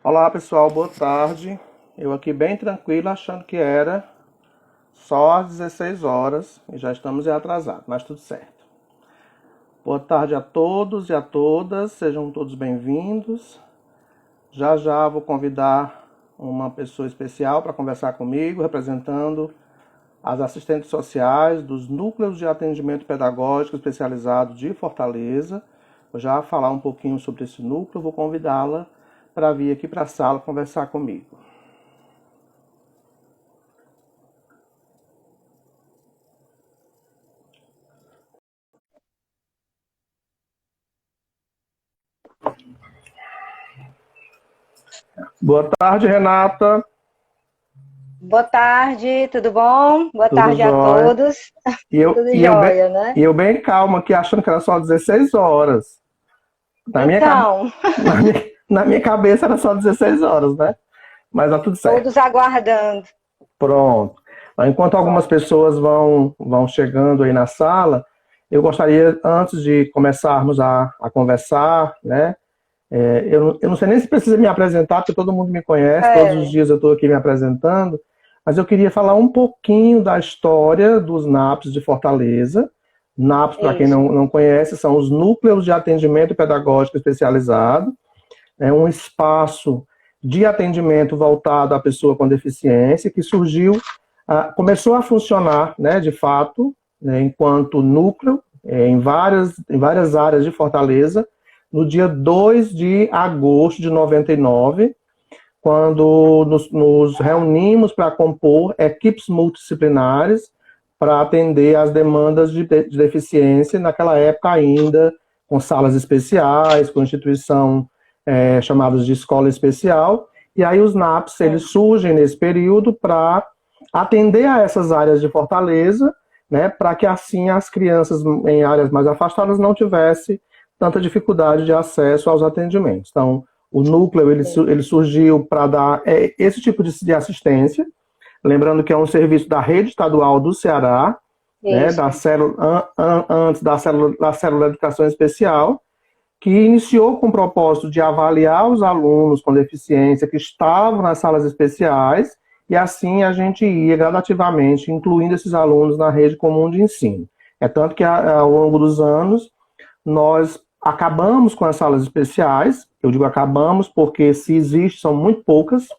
Olá pessoal, boa tarde. Eu aqui bem tranquilo, achando que era só às 16 horas e já estamos atrasados, mas tudo certo. Boa tarde a todos e a todas, sejam todos bem-vindos. Já já vou convidar uma pessoa especial para conversar comigo, representando as assistentes sociais dos núcleos de atendimento pedagógico especializado de Fortaleza. Vou já falar um pouquinho sobre esse núcleo, vou convidá-la para vir aqui para a sala conversar comigo. Boa tarde, Renata. Boa tarde, tudo bom? Boa Tudo tarde a jóia? todos. Tudo jóia, né? E eu bem calmo aqui, achando que era só 16 horas. Na minha, Então, na minha cabeça era só 16 horas, né? Mas tá tudo certo. todos aguardando. Pronto. Enquanto algumas pessoas vão chegando aí na sala, eu gostaria, antes de começarmos a conversar, né? Eu não sei nem se precisa me apresentar, porque todo mundo me conhece, todos os dias eu estou aqui me apresentando, mas eu queria falar um pouquinho da história dos NAPs de Fortaleza. NAPs, para quem não conhece, são os Núcleos de Atendimento Pedagógico Especializado. É um espaço de atendimento voltado à pessoa com deficiência, que surgiu, começou a funcionar, né, de fato, né, enquanto núcleo, em várias áreas de Fortaleza, no dia 2 de agosto de 99, quando nos reunimos para compor equipes multidisciplinares para atender às demandas de deficiência, naquela época ainda com salas especiais, com instituição chamadas de escola especial, e aí os NAPs eles surgem nesse período para atender a essas áreas de Fortaleza, né, para que assim as crianças em áreas mais afastadas não tivessem tanta dificuldade de acesso aos atendimentos. Então, o núcleo ele surgiu para dar esse tipo de assistência, lembrando que é um serviço da rede estadual do Ceará, né, antes da célula de educação especial, que iniciou com o propósito de avaliar os alunos com deficiência que estavam nas salas especiais, e assim a gente ia gradativamente incluindo esses alunos na rede comum de ensino. É tanto que ao longo dos anos nós acabamos com as salas especiais. Eu digo acabamos porque, se existe, são muito poucas.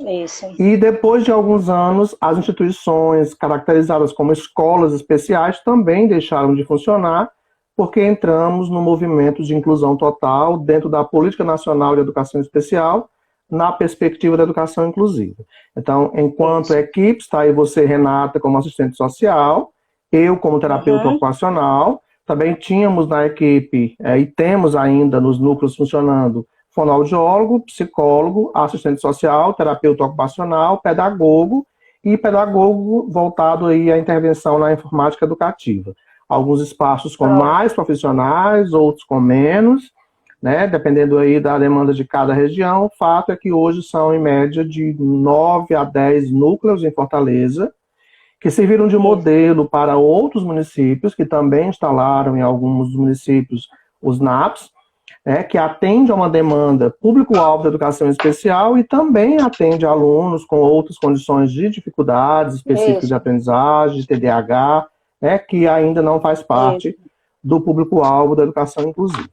Isso. E depois de alguns anos, as instituições caracterizadas como escolas especiais também deixaram de funcionar, porque entramos no movimento de inclusão total dentro da Política Nacional de Educação Especial, na perspectiva da educação inclusiva. Então, enquanto equipe, está aí você, Renata, como assistente social, eu como terapeuta ocupacional. Também tínhamos na equipe, e temos ainda nos núcleos funcionando, fonoaudiólogo, psicólogo, assistente social, terapeuta ocupacional, pedagogo e pedagogo voltado aí à intervenção na informática educativa. Alguns espaços com mais profissionais, outros com menos, né, dependendo aí da demanda de cada região. O fato é que hoje são, em média, de 9 a 10 núcleos em Fortaleza, que serviram de modelo para outros municípios, que também instalaram em alguns municípios os NAPs, que atende a uma demanda público-alvo da educação especial e também atende alunos com outras condições de dificuldades específicas de aprendizagem, de TDAH, que ainda não faz parte do público-alvo da educação inclusiva.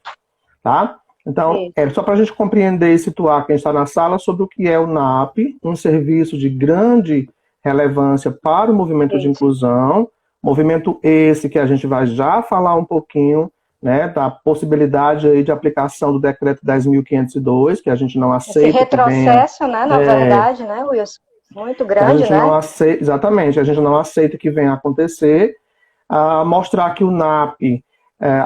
Tá? Então, só para a gente compreender e situar quem está na sala sobre o que é o NAP, um serviço de grande relevância para o movimento de inclusão, movimento esse que a gente vai já falar um pouquinho, né, da possibilidade aí de aplicação do decreto 10.502, que a gente não aceita. Esse retrocesso, né, na verdade, né, Wilson? Muito grande, né? Não aceita, exatamente, a gente não aceita que venha a acontecer. Mostrar que o NAP,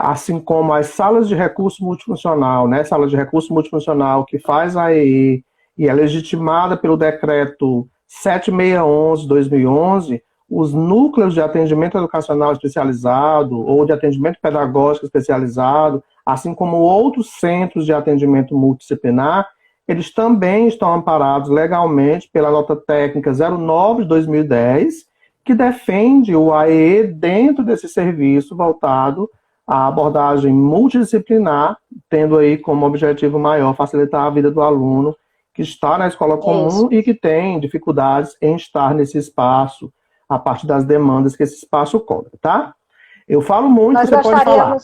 assim como as salas de recurso multifuncional, né, sala de recurso multifuncional que faz a EE e é legitimada pelo decreto 7611/2011, os núcleos de atendimento educacional especializado ou de atendimento pedagógico especializado, assim como outros centros de atendimento multidisciplinar, eles também estão amparados legalmente pela nota técnica 09/2010, que defende o AE dentro desse serviço voltado à abordagem multidisciplinar tendo aí como objetivo maior facilitar a vida do aluno que está na escola comum e que tem dificuldades em estar nesse espaço, a partir das demandas que esse espaço cobra, tá? Eu falo muito, Nós você pode falar.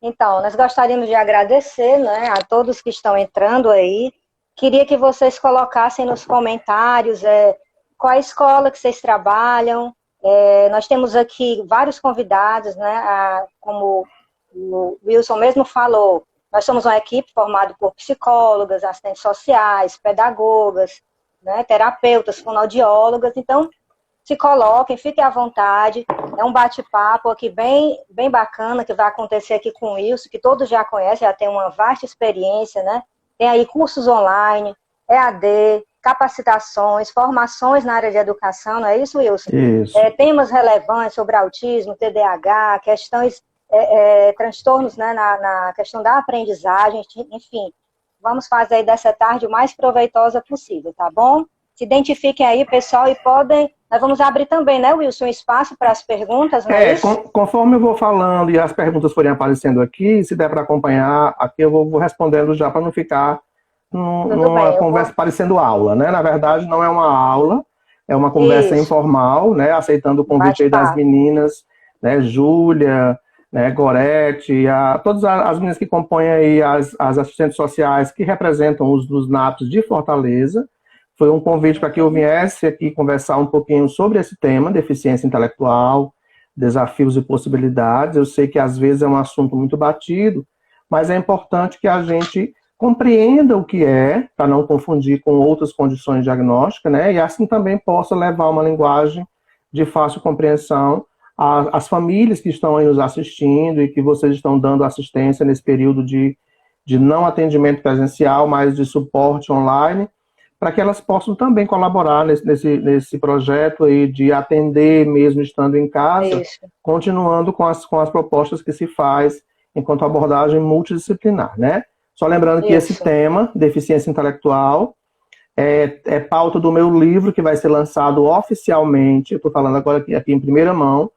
Então, nós gostaríamos de agradecer, né, a todos que estão entrando aí. Queria que vocês colocassem nos comentários qual a escola que vocês trabalham. Nós temos aqui vários convidados, né, como o Wilson mesmo falou, nós somos uma equipe formada por psicólogas, assistentes sociais, pedagogas, né, terapeutas, fonoaudiólogas. Então, se coloquem, fiquem à vontade. É um bate-papo aqui bem, bem bacana que vai acontecer aqui com o Wilson, que todos já conhecem, já tem uma vasta experiência, né? Tem aí cursos online, EAD, capacitações, formações na área de educação, não é isso, Wilson? Isso. Temas relevantes sobre autismo, TDAH, questões, transtornos, né, na questão da aprendizagem, enfim. Vamos fazer aí dessa tarde o mais proveitosa possível, tá bom? Se identifiquem aí, pessoal, e nós vamos abrir também, né, Wilson, um espaço para as perguntas, não é isso? Conforme eu vou falando e as perguntas forem aparecendo aqui, se der para acompanhar, aqui eu vou respondendo já para não ficar numa conversa parecendo aula, né? Na verdade, não é uma aula, é uma conversa informal, né? Aceitando o convite aí das meninas, né? Júlia, né? Gorete, todas as meninas que compõem aí as assistentes sociais que representam os dos NAPs de Fortaleza. Foi um convite para que eu viesse aqui conversar um pouquinho sobre esse tema, deficiência intelectual, desafios e possibilidades. Eu sei que às vezes é um assunto muito batido, mas é importante que a gente compreenda o que é, para não confundir com outras condições diagnósticas, né? E assim também possa levar uma linguagem de fácil compreensão às famílias que estão aí nos assistindo e que vocês estão dando assistência nesse período de não atendimento presencial, mas de suporte online, para que elas possam também colaborar nesse projeto aí de atender mesmo estando em casa, continuando com as propostas que se faz enquanto abordagem multidisciplinar, né? Só lembrando que esse tema, deficiência intelectual, é pauta do meu livro, que vai ser lançado oficialmente, eu estou falando agora aqui em primeira mão,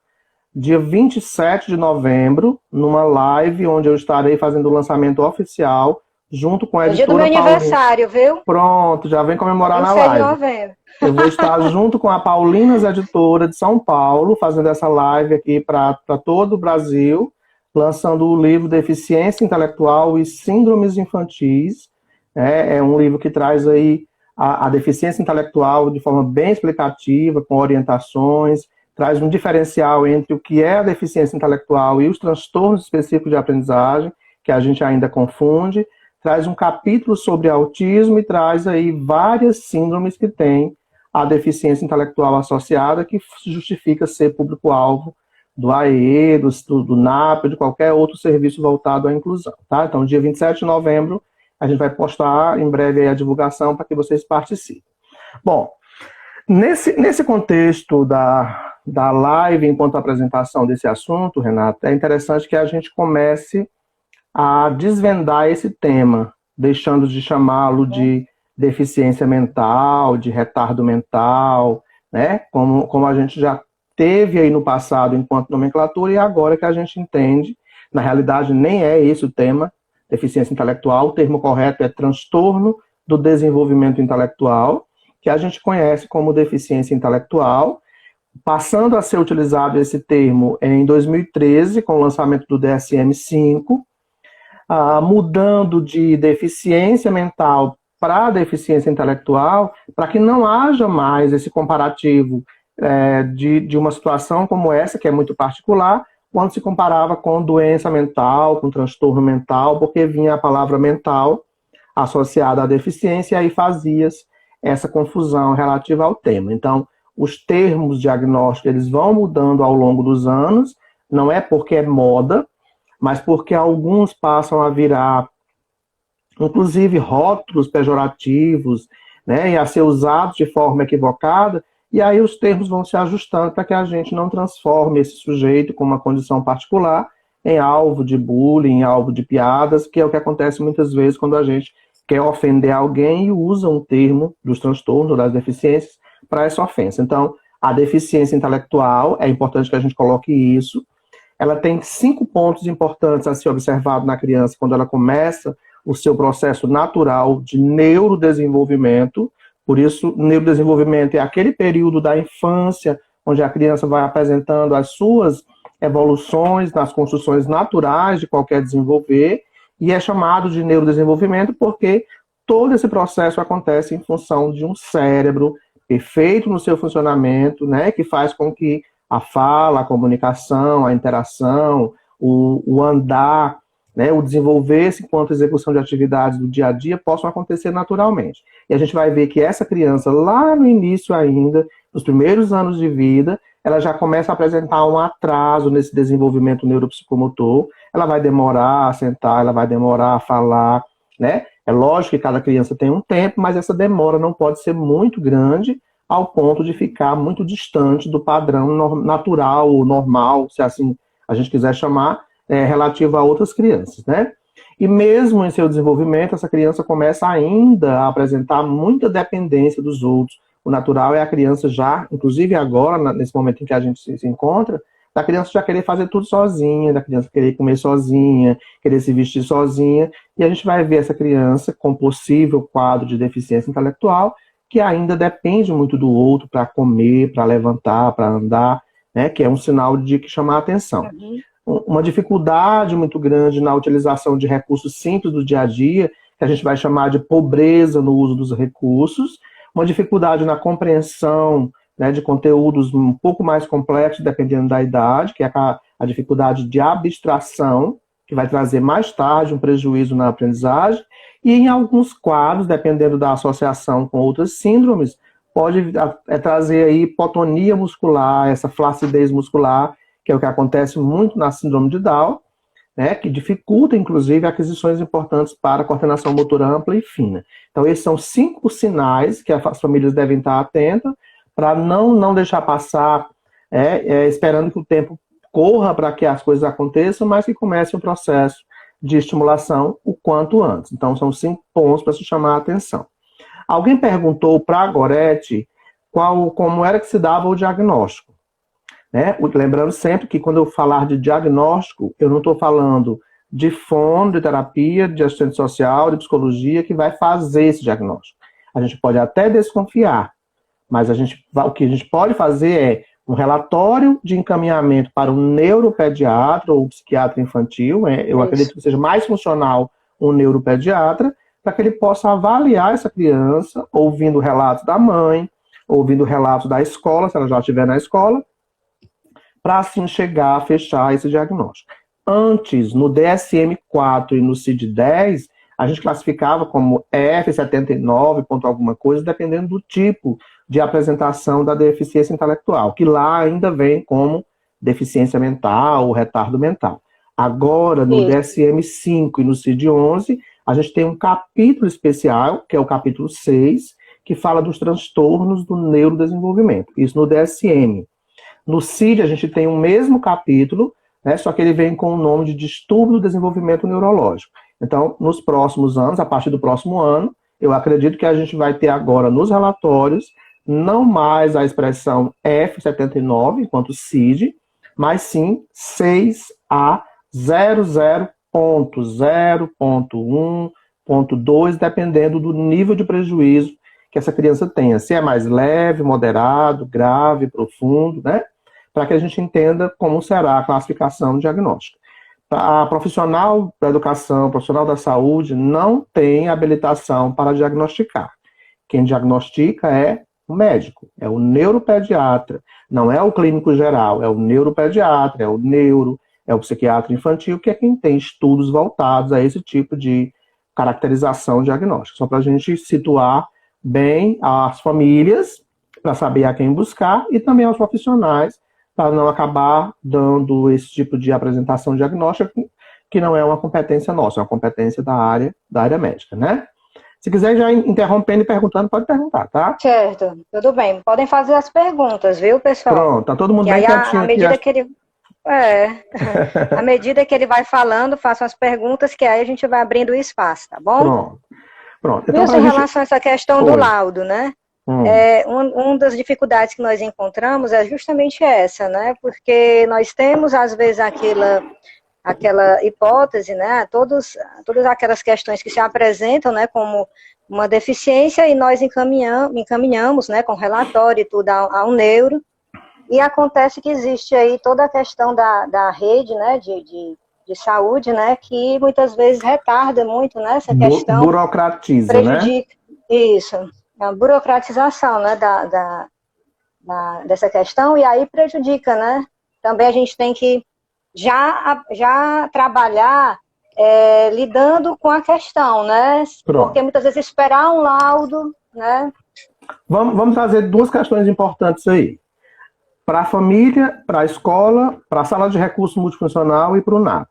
dia 27 de novembro, numa live onde eu estarei fazendo o lançamento oficial, junto com a editora Paulinha. Dia do meu aniversário, viu? Pronto, já vem comemorar na live. 26 de novembro. Eu vou estar junto com a Paulinas Editora de São Paulo, fazendo essa live aqui para todo o Brasil, lançando o livro Deficiência Intelectual e Síndromes Infantis. É um livro que traz aí a deficiência intelectual de forma bem explicativa, com orientações, traz um diferencial entre o que é a deficiência intelectual e os transtornos específicos de aprendizagem, que a gente ainda confunde, traz um capítulo sobre autismo e traz aí várias síndromes que têm a deficiência intelectual associada, que justifica ser público-alvo do AE, do NAP, de qualquer outro serviço voltado à inclusão, tá? Então, dia 27 de novembro, a gente vai postar em breve aí a divulgação para que vocês participem. Bom, nesse contexto da live, enquanto apresentação desse assunto, Renata, é interessante que a gente comece a desvendar esse tema, deixando de chamá-lo de deficiência mental, de retardo mental, né? Como a gente já teve aí no passado enquanto nomenclatura, e agora que a gente entende, na realidade nem é esse o tema, deficiência intelectual, o termo correto é transtorno do desenvolvimento intelectual, que a gente conhece como deficiência intelectual, passando a ser utilizado esse termo em 2013, com o lançamento do DSM-5, mudando de deficiência mental para deficiência intelectual, para que não haja mais esse comparativo de uma situação como essa, que é muito particular, quando se comparava com doença mental, com transtorno mental, porque vinha a palavra mental associada à deficiência, e aí fazia-se essa confusão relativa ao tema. Então, os termos diagnósticos eles vão mudando ao longo dos anos, não é porque é moda, mas porque alguns passam a virar, inclusive, rótulos pejorativos, né, e a ser usados de forma equivocada, e aí os termos vão se ajustando para que a gente não transforme esse sujeito com uma condição particular em alvo de bullying, em alvo de piadas, que é o que acontece muitas vezes quando a gente quer ofender alguém e usa um termo dos transtornos, das deficiências, para essa ofensa. Então, a deficiência intelectual, é importante que a gente coloque isso, ela tem 5 pontos importantes a ser observado na criança quando ela começa o seu processo natural de neurodesenvolvimento. Por isso, neurodesenvolvimento é aquele período da infância onde a criança vai apresentando as suas evoluções nas construções naturais de qualquer desenvolver, e é chamado de neurodesenvolvimento porque todo esse processo acontece em função de um cérebro perfeito no seu funcionamento, né, que faz com que a fala, a comunicação, a interação, o andar, né, o desenvolver-se enquanto execução de atividades do dia a dia possam acontecer naturalmente. E a gente vai ver que essa criança, lá no início ainda, nos primeiros anos de vida, ela já começa a apresentar um atraso nesse desenvolvimento neuropsicomotor. Ela vai demorar a sentar, ela vai demorar a falar, né? É lógico que cada criança tem um tempo, mas essa demora não pode ser muito grande ao ponto de ficar muito distante do padrão natural ou normal, se assim a gente quiser chamar, relativo a outras crianças, né? E mesmo em seu desenvolvimento, essa criança começa ainda a apresentar muita dependência dos outros. O natural é a criança já, inclusive agora, nesse momento em que a gente se encontra, da criança já querer fazer tudo sozinha, da criança querer comer sozinha, querer se vestir sozinha, e a gente vai ver essa criança com possível quadro de deficiência intelectual, que ainda depende muito do outro para comer, para levantar, para andar, né, que é um sinal de que chama a atenção. Uma dificuldade muito grande na utilização de recursos simples do dia a dia, que a gente vai chamar de pobreza no uso dos recursos, uma dificuldade na compreensão, né, de conteúdos um pouco mais complexos, dependendo da idade, que é a dificuldade de abstração, que vai trazer mais tarde um prejuízo na aprendizagem, e em alguns quadros, dependendo da associação com outras síndromes, pode trazer aí hipotonia muscular, essa flacidez muscular, que é o que acontece muito na síndrome de Down, né, que dificulta, inclusive, aquisições importantes para a coordenação motora ampla e fina. Então, esses são 5 sinais que as famílias devem estar atentas para não deixar passar, esperando que o tempo corra para que as coisas aconteçam, mas que comece o processo de estimulação o quanto antes. Então, são 5 pontos para se chamar a atenção. Alguém perguntou para a Gorete como era que se dava o diagnóstico. Né? Lembrando sempre que quando eu falar de diagnóstico, eu não estou falando de fono, de terapia, de assistente social, de psicologia, que vai fazer esse diagnóstico. A gente pode até desconfiar, mas o que a gente pode fazer é um relatório de encaminhamento para um neuropediatra ou um psiquiatra infantil. Eu acredito que seja mais funcional um neuropediatra, para que ele possa avaliar essa criança, ouvindo relatos da mãe, ouvindo relatos da escola, se ela já estiver na escola, para assim chegar a fechar esse diagnóstico. Antes, no DSM-4 e no CID-10, a gente classificava como F79, ponto alguma coisa, dependendo do tipo de apresentação da deficiência intelectual, que lá ainda vem como deficiência mental ou retardo mental. Agora, no DSM-5 e no CID-11, a gente tem um capítulo especial, que é o capítulo 6, que fala dos transtornos do neurodesenvolvimento. Isso no DSM. No CID, a gente tem o mesmo capítulo, né, só que ele vem com o nome de distúrbio do desenvolvimento neurológico. Então, nos próximos anos, a partir do próximo ano, eu acredito que a gente vai ter agora nos relatórios, não mais a expressão F79, enquanto CID, mas sim 6A00.0.1.2, dependendo do nível de prejuízo que essa criança tenha. Se é mais leve, moderado, grave, profundo, né? Para que a gente entenda como será a classificação diagnóstica. A profissional da educação, profissional da saúde, não tem habilitação para diagnosticar. Quem diagnostica é o médico, é o neuropediatra, não é o clínico geral, é o neuropediatra, é o é o psiquiatra infantil, que é quem tem estudos voltados a esse tipo de caracterização diagnóstica. Só para a gente situar bem as famílias, para saber a quem buscar, e também aos profissionais, para não acabar dando esse tipo de apresentação diagnóstica, que não é uma competência nossa, é uma competência da área médica, né? Se quiser já interrompendo e perguntando, pode perguntar, tá? Certo, tudo bem. Podem fazer as perguntas, viu, pessoal? Pronto, tá todo mundo bem quietinho aqui. À medida que ele vai falando, façam as perguntas, que aí a gente vai abrindo o espaço, tá bom? Pronto. Então, em relação a essa questão do laudo, né? Uma das dificuldades que nós encontramos é justamente essa, né? Porque nós temos, às vezes, aquela hipótese, né? Todas aquelas questões que se apresentam, né, como uma deficiência, e nós encaminhamos, né, com relatório e tudo ao neuro, e acontece que existe aí toda a questão da rede, né, de saúde, né, que muitas vezes retarda muito, né, essa questão. Burocratiza, prejudica, né? Isso, a burocratização, né, dessa questão, e aí prejudica, né? Também a gente tem que já trabalhar lidando com a questão, né? Pronto. Porque muitas vezes esperar um laudo, né? Vamos trazer duas questões importantes aí. Para a família, para a escola, para a sala de recurso multifuncional e para o NAP.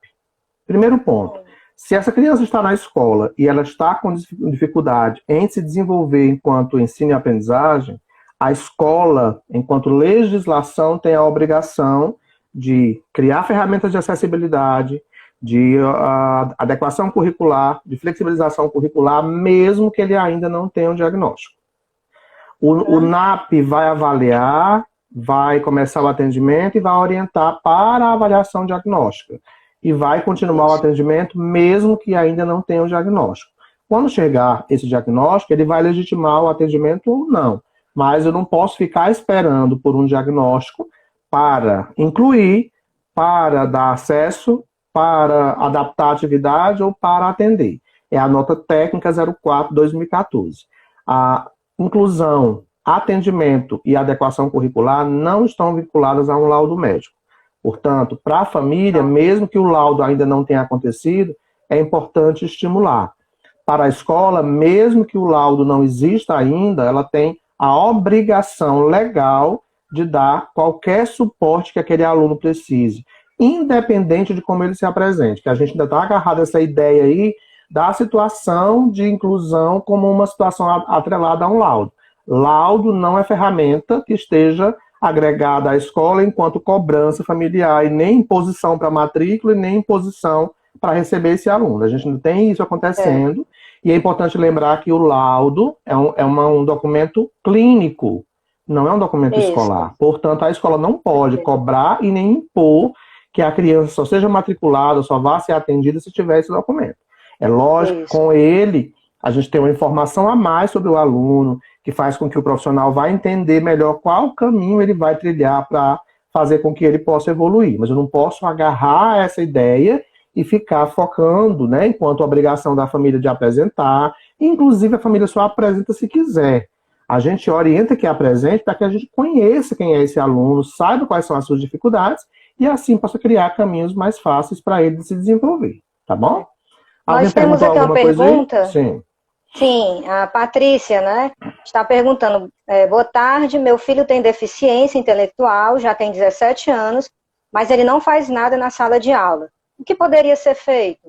Primeiro ponto, se essa criança está na escola e ela está com dificuldade em se desenvolver enquanto ensino e aprendizagem, a escola, enquanto legislação, tem a obrigação de criar ferramentas de acessibilidade, de adequação curricular, de flexibilização curricular, mesmo que ele ainda não tenha um diagnóstico. O NAP vai avaliar, vai começar o atendimento e vai orientar para a avaliação diagnóstica. E vai continuar o atendimento mesmo que ainda não tenha o diagnóstico. Quando chegar esse diagnóstico, ele vai legitimar o atendimento ou não. Mas eu não posso ficar esperando por um diagnóstico para incluir, para dar acesso, para adaptar a atividade ou para atender. É a nota técnica 04/2014. A inclusão, atendimento e adequação curricular não estão vinculadas a um laudo médico. Portanto, para a família, mesmo que o laudo ainda não tenha acontecido, é importante estimular. Para a escola, mesmo que o laudo não exista ainda, ela tem a obrigação legal de dar qualquer suporte que aquele aluno precise, independente de como ele se apresente. Que a gente ainda está agarrado a essa ideia aí da situação de inclusão como uma situação atrelada a um laudo. Laudo não é ferramenta que esteja agregada à escola enquanto cobrança familiar, e nem imposição para matrícula e nem imposição para receber esse aluno. A gente não tem isso acontecendo, e é importante lembrar que o laudo é um documento clínico, não é um documento escolar. Portanto, a escola não pode cobrar e nem impor que a criança só seja matriculada, só vá ser atendida se tiver esse documento. É lógico, com ele, a gente tem uma informação a mais sobre o aluno, que faz com que o profissional vá entender melhor qual caminho ele vai trilhar para fazer com que ele possa evoluir. Mas eu não posso agarrar essa ideia e ficar focando, né, enquanto obrigação da família de apresentar. Inclusive, a família só apresenta se quiser. A gente orienta que apresente para que a gente conheça quem é esse aluno, saiba quais são as suas dificuldades e assim possa criar caminhos mais fáceis para ele se desenvolver. Tá bom? Nós temos aqui uma pergunta. Sim. Sim, a Patrícia, né, está perguntando, boa tarde, meu filho tem deficiência intelectual, já tem 17 anos, mas ele não faz nada na sala de aula. O que poderia ser feito?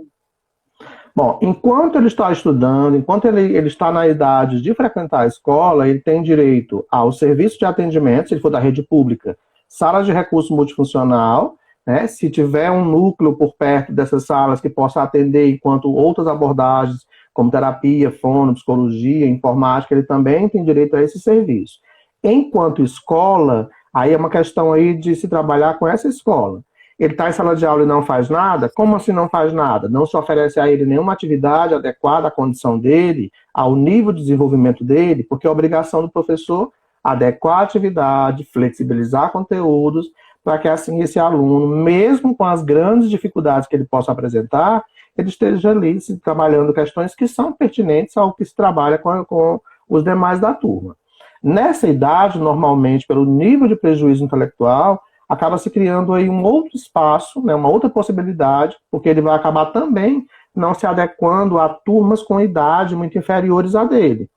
Bom, enquanto ele está estudando, enquanto ele está na idade de frequentar a escola, ele tem direito ao serviço de atendimento, se ele for da rede pública, sala de recurso multifuncional, né, se tiver um núcleo por perto dessas salas que possa atender enquanto outras abordagens, como terapia, fono, psicologia, informática, ele também tem direito a esse serviço. Enquanto escola, aí é uma questão aí de se trabalhar com essa escola. Ele está em sala de aula e não faz nada? Como assim não faz nada? Não se oferece a ele nenhuma atividade adequada à condição dele, ao nível de desenvolvimento dele, porque é obrigação do professor adequar a atividade, flexibilizar conteúdos, para que assim esse aluno, mesmo com as grandes dificuldades que ele possa apresentar, ele esteja ali se trabalhando questões que são pertinentes ao que se trabalha com os demais da turma. Nessa idade, normalmente, pelo nível de prejuízo intelectual, acaba se criando aí um outro espaço, né, uma outra possibilidade, porque ele vai acabar também não se adequando a turmas com idade muito inferiores à dele.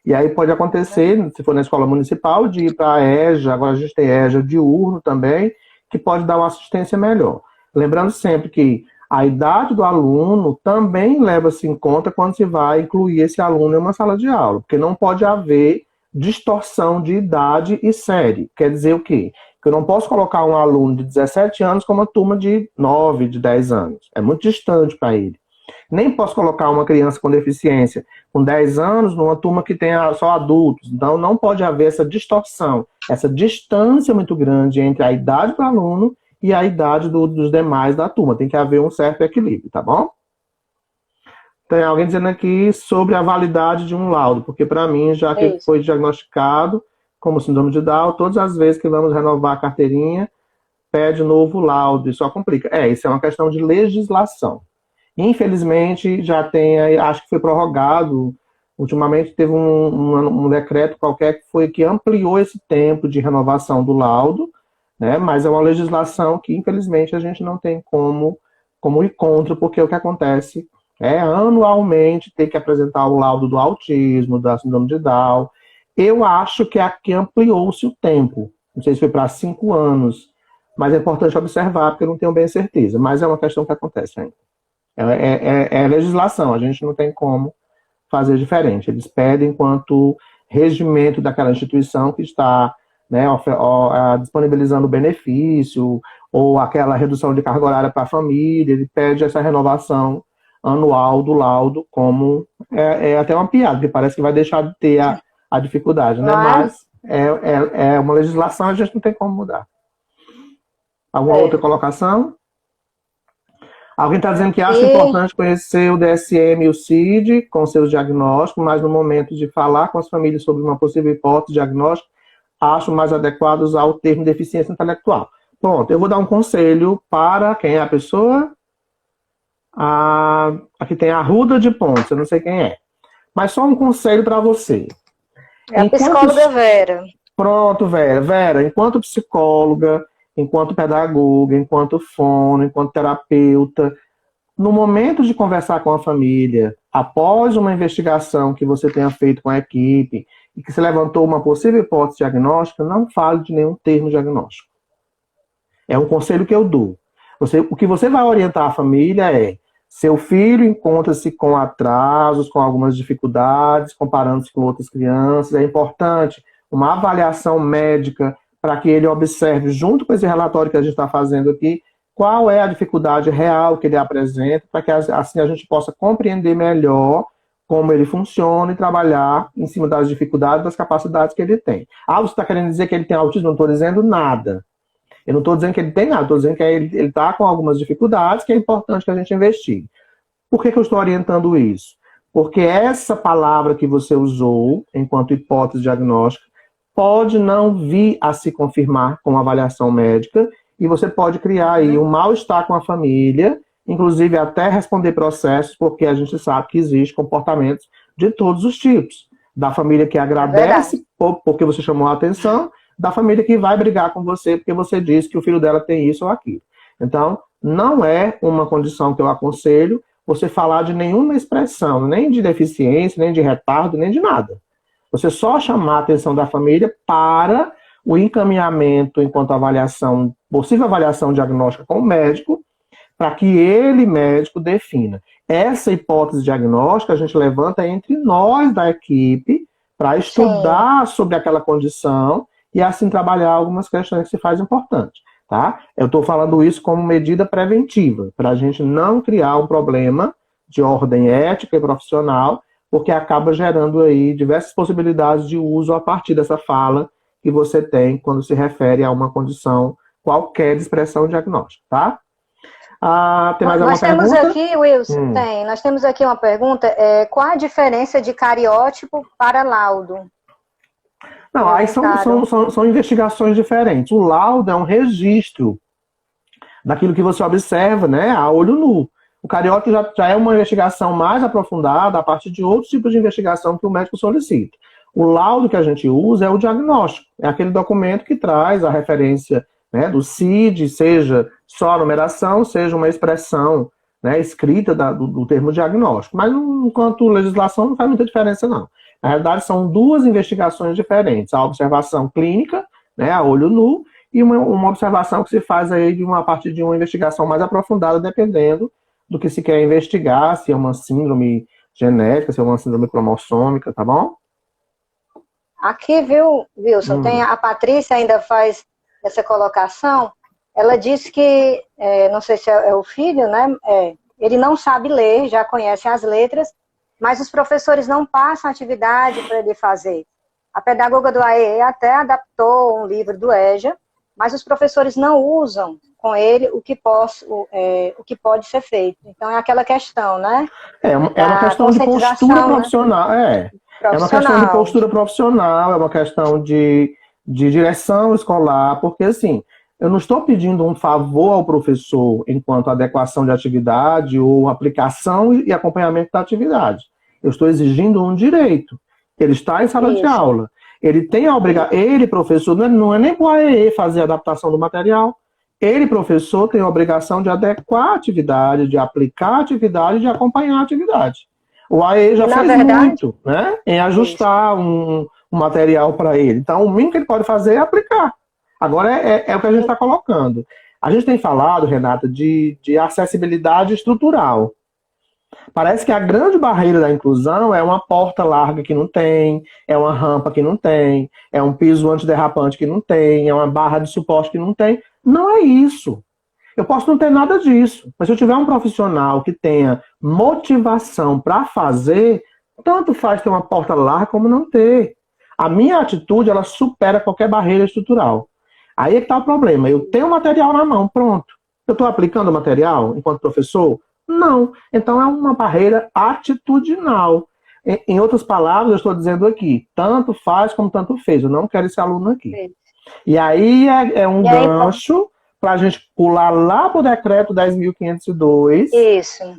E aí pode acontecer, se for na escola municipal, de ir para a EJA, agora a gente tem EJA diurno também, que pode dar uma assistência melhor. Lembrando sempre que a idade do aluno também leva-se em conta quando se vai incluir esse aluno em uma sala de aula, porque não pode haver distorção de idade e série. Quer dizer o quê? Que eu não posso colocar um aluno de 17 anos com uma turma de 9, de 10 anos. É muito distante para ele. Nem posso colocar uma criança com deficiência com 10 anos numa turma que tenha só adultos. Então, não pode haver essa distorção, essa distância muito grande entre a idade do aluno e a idade dos demais da turma. Tem que haver um certo equilíbrio, tá bom? Tem alguém dizendo aqui sobre a validade de um laudo, porque para mim, já que foi diagnosticado como síndrome de Down, todas as vezes que vamos renovar a carteirinha, pede novo laudo, e só complica. Isso é uma questão de legislação. Infelizmente, já tem, acho que foi prorrogado, ultimamente teve um decreto qualquer que ampliou esse tempo de renovação do laudo, né? Mas é uma legislação que, infelizmente, a gente não tem como ir contra, porque o que acontece anualmente tem que apresentar o laudo do autismo, da síndrome de Down. Eu acho que aqui ampliou-se o tempo, não sei se foi para 5 anos, mas é importante observar, porque eu não tenho bem certeza, mas é uma questão que acontece ainda. É legislação, a gente não tem como fazer diferente. Eles pedem enquanto regimento daquela instituição que está, né, disponibilizando o benefício ou aquela redução de carga horária para a família, ele pede essa renovação anual do laudo, como até uma piada, que parece que vai deixar de ter a dificuldade, né? Mas é uma legislação, a gente não tem como mudar. Alguma outra colocação? Alguém está dizendo que acha importante conhecer o DSM e o CID com seus diagnósticos, mas no momento de falar com as famílias sobre uma possível hipótese de diagnóstico, acho mais adequado usar o termo deficiência intelectual. Pronto, eu vou dar um conselho para quem é a pessoa? Aqui tem a Ruda de Pontes, eu não sei quem é. Mas só um conselho para você. É a psicóloga Vera. Pronto, Vera. Vera, enquanto psicóloga, enquanto pedagoga, enquanto fono, enquanto terapeuta, no momento de conversar com a família, após uma investigação que você tenha feito com a equipe e que se levantou uma possível hipótese diagnóstica, não fale de nenhum termo diagnóstico. É um conselho que eu dou. O que você vai orientar a família é: seu filho encontra-se com atrasos, com algumas dificuldades, comparando-se com outras crianças. É importante uma avaliação médica para que ele observe, junto com esse relatório que a gente está fazendo aqui, qual é a dificuldade real que ele apresenta, para que assim a gente possa compreender melhor como ele funciona e trabalhar em cima das dificuldades, das capacidades que ele tem. Você está querendo dizer que ele tem autismo? Não estou dizendo nada. Eu não estou dizendo que ele tem nada, estou dizendo que ele está com algumas dificuldades que é importante que a gente investigue. Por que eu estou orientando isso? Porque essa palavra que você usou, enquanto hipótese diagnóstica, pode não vir a se confirmar com avaliação médica e você pode criar aí um mal-estar com a família, inclusive até responder processos, porque a gente sabe que existem comportamentos de todos os tipos. Da família que agradece porque você chamou a atenção, da família que vai brigar com você porque você disse que o filho dela tem isso ou aquilo. Então, não é uma condição que eu aconselho você falar de nenhuma expressão, nem de deficiência, nem de retardo, nem de nada. Você só chamar a atenção da família para o encaminhamento enquanto avaliação, possível avaliação diagnóstica com o médico, para que ele, médico, defina. Essa hipótese diagnóstica a gente levanta entre nós da equipe para estudar sobre aquela condição e assim trabalhar algumas questões que se faz importante, tá? Eu estou falando isso como medida preventiva, para a gente não criar um problema de ordem ética e profissional, porque acaba gerando aí diversas possibilidades de uso a partir dessa fala que você tem quando se refere a uma condição qualquer de expressão diagnóstica, tá? Tem mais alguma pergunta? Nós temos aqui, Wilson, nós temos aqui uma pergunta, qual a diferença de cariótipo para laudo? Não, aí são investigações diferentes. O laudo é um registro daquilo que você observa, né, a olho nu. O cariótipo já é uma investigação mais aprofundada a partir de outros tipos de investigação que o médico solicita. O laudo que a gente usa é o diagnóstico. É aquele documento que traz a referência, né, do CID, seja só a numeração, seja uma expressão, né, escrita do termo diagnóstico. Mas, enquanto legislação, não faz muita diferença, não. Na realidade, são duas investigações diferentes. A observação clínica, né, a olho nu, e uma observação que se faz aí a partir de uma investigação mais aprofundada, dependendo do que se quer investigar, se é uma síndrome genética, se é uma síndrome cromossômica, tá bom? Aqui, viu, Wilson, tem a Patrícia ainda faz essa colocação. Ela disse que, não sei se é o filho, né? ele não sabe ler, já conhece as letras, mas os professores não passam atividade para ele fazer. A pedagoga do AEE até adaptou um livro do EJA, mas os professores não usam com ele o que pode ser feito. Então, é aquela questão, né? É uma questão de postura profissional. Né? É uma questão de postura profissional, é uma questão de direção escolar, porque, assim, eu não estou pedindo um favor ao professor enquanto adequação de atividade ou aplicação e acompanhamento da atividade. Eu estou exigindo um direito. Ele está em sala de aula. Ele tem a obrigação. Ele, professor, não é nem para o AEE fazer a adaptação do material. Ele, professor, tem a obrigação de adequar a atividade, de aplicar a atividade, de acompanhar a atividade. O AEE já fez muito, né, em ajustar um material para ele. Então, o mínimo que ele pode fazer é aplicar. Agora, é o que a gente está colocando. A gente tem falado, Renata, de acessibilidade estrutural. Parece que a grande barreira da inclusão é uma porta larga que não tem, é uma rampa que não tem, é um piso antiderrapante que não tem, é uma barra de suporte que não tem. Não é isso. Eu posso não ter nada disso, mas se eu tiver um profissional que tenha motivação para fazer, tanto faz ter uma porta larga como não ter. A minha atitude, ela supera qualquer barreira estrutural. Aí é que está o problema. Eu tenho o material na mão, pronto. Eu estou aplicando o material enquanto professor? Não. Então é uma barreira atitudinal. Em outras palavras, eu estou dizendo aqui, tanto faz como tanto fez. Eu não quero esse aluno aqui. E aí é um gancho para a gente pular lá para o decreto 10.502,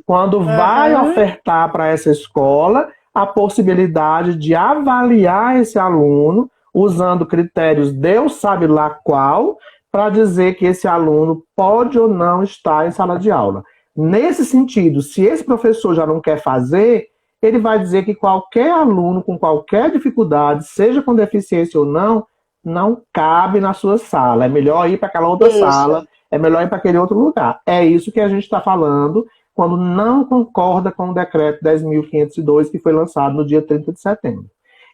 quando vai ofertar para essa escola a possibilidade de avaliar esse aluno usando critérios Deus sabe lá qual, para dizer que esse aluno pode ou não estar em sala de aula. Nesse sentido, se esse professor já não quer fazer, ele vai dizer que qualquer aluno com qualquer dificuldade, seja com deficiência ou não cabe na sua sala. É melhor ir para aquela outra sala, é melhor ir para aquele outro lugar. É isso que a gente está falando quando não concorda com o decreto 10.502 que foi lançado no dia 30 de setembro.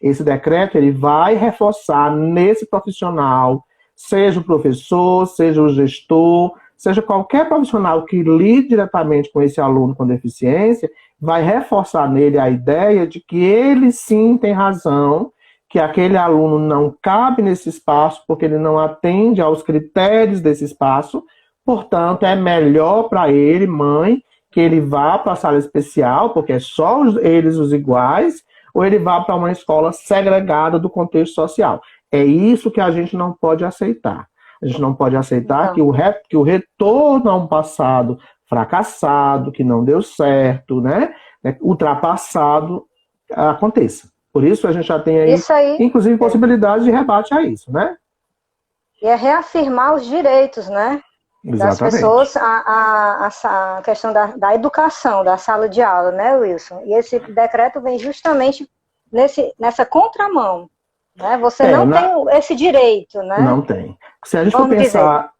Esse decreto ele vai reforçar nesse profissional, seja o professor, seja o gestor, seja qualquer profissional que lide diretamente com esse aluno com deficiência, vai reforçar nele a ideia de que ele sim tem razão, que aquele aluno não cabe nesse espaço porque ele não atende aos critérios desse espaço, portanto, é melhor para ele, mãe, que ele vá para a sala especial, porque é só eles os iguais, ou ele vá para uma escola segregada do contexto social. É isso que a gente não pode aceitar. A gente não pode aceitar que o retorno a um passado fracassado, que não deu certo, né, ultrapassado, aconteça. Por isso a gente já tem aí inclusive, possibilidade de rebate a isso, né? E é reafirmar os direitos, né? Das pessoas, a questão da educação, da sala de aula, né, Wilson? E esse decreto vem justamente nessa contramão. Né? Você não tem esse direito, né? Não tem. Se a gente for pensar,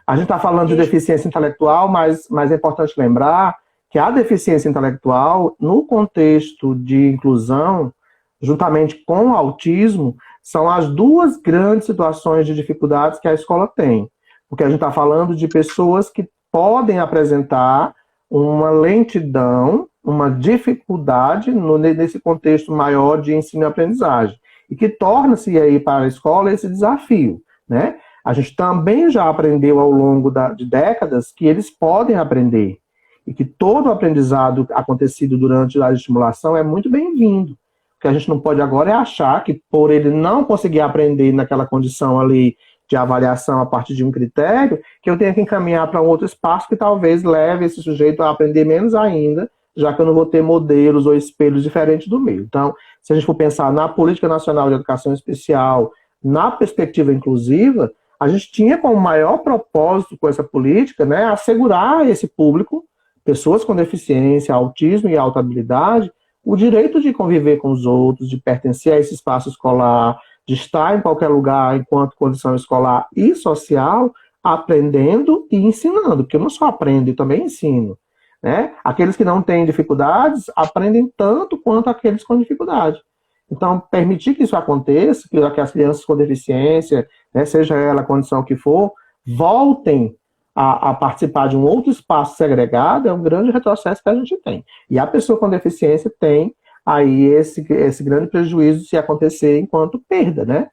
a gente está falando de deficiência intelectual, mas é importante lembrar que a deficiência intelectual, no contexto de inclusão, juntamente com o autismo, são as duas grandes situações de dificuldades que a escola tem. Porque a gente está falando de pessoas que podem apresentar uma lentidão, uma dificuldade nesse contexto maior de ensino e aprendizagem. E que torna-se aí para a escola esse desafio, né? A gente também já aprendeu ao longo de décadas que eles podem aprender. E que todo o aprendizado acontecido durante a estimulação é muito bem-vindo. O que a gente não pode agora é achar que por ele não conseguir aprender naquela condição ali de avaliação a partir de um critério, que eu tenha que encaminhar para um outro espaço que talvez leve esse sujeito a aprender menos ainda, já que eu não vou ter modelos ou espelhos diferentes do meio. Então, se a gente for pensar na Política Nacional de Educação Especial, na perspectiva inclusiva, a gente tinha como maior propósito com essa política, né, assegurar esse público, pessoas com deficiência, autismo e alta habilidade, o direito de conviver com os outros, de pertencer a esse espaço escolar, de estar em qualquer lugar enquanto condição escolar e social, aprendendo e ensinando, porque eu não só aprendo, eu também ensino. Né? Aqueles que não têm dificuldades aprendem tanto quanto aqueles com dificuldade. Então, permitir que isso aconteça, que as crianças com deficiência, né, seja ela a condição que for, voltem a participar de um outro espaço segregado, é um grande retrocesso que a gente tem. E a pessoa com deficiência tem aí esse grande prejuízo se acontecer enquanto perda, né?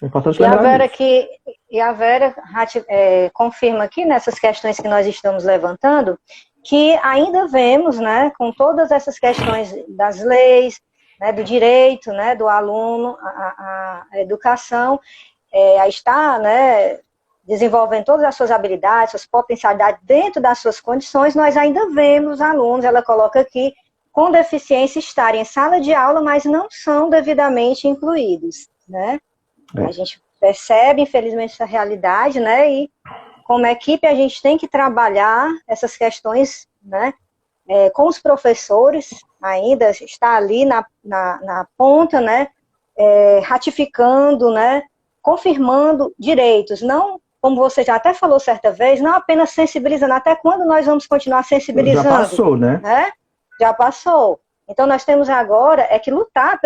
É importante lembrar disso. E a Vera confirma aqui nessas questões que nós estamos levantando, que ainda vemos, né, com todas essas questões das leis, né, do direito, né, do aluno à educação, a estar, né, desenvolvendo todas as suas habilidades, suas potencialidades dentro das suas condições, nós ainda vemos alunos, ela coloca aqui, com deficiência estarem em sala de aula, mas não são devidamente incluídos, né? A gente percebe, infelizmente, essa realidade, né? E como equipe a gente tem que trabalhar essas questões, né? Com os professores ainda, está ali na ponta, né? Ratificando, né? Confirmando direitos, não, como você já até falou certa vez, não apenas sensibilizando, até quando nós vamos continuar sensibilizando? Já passou, né? Já passou. Então nós temos agora que lutar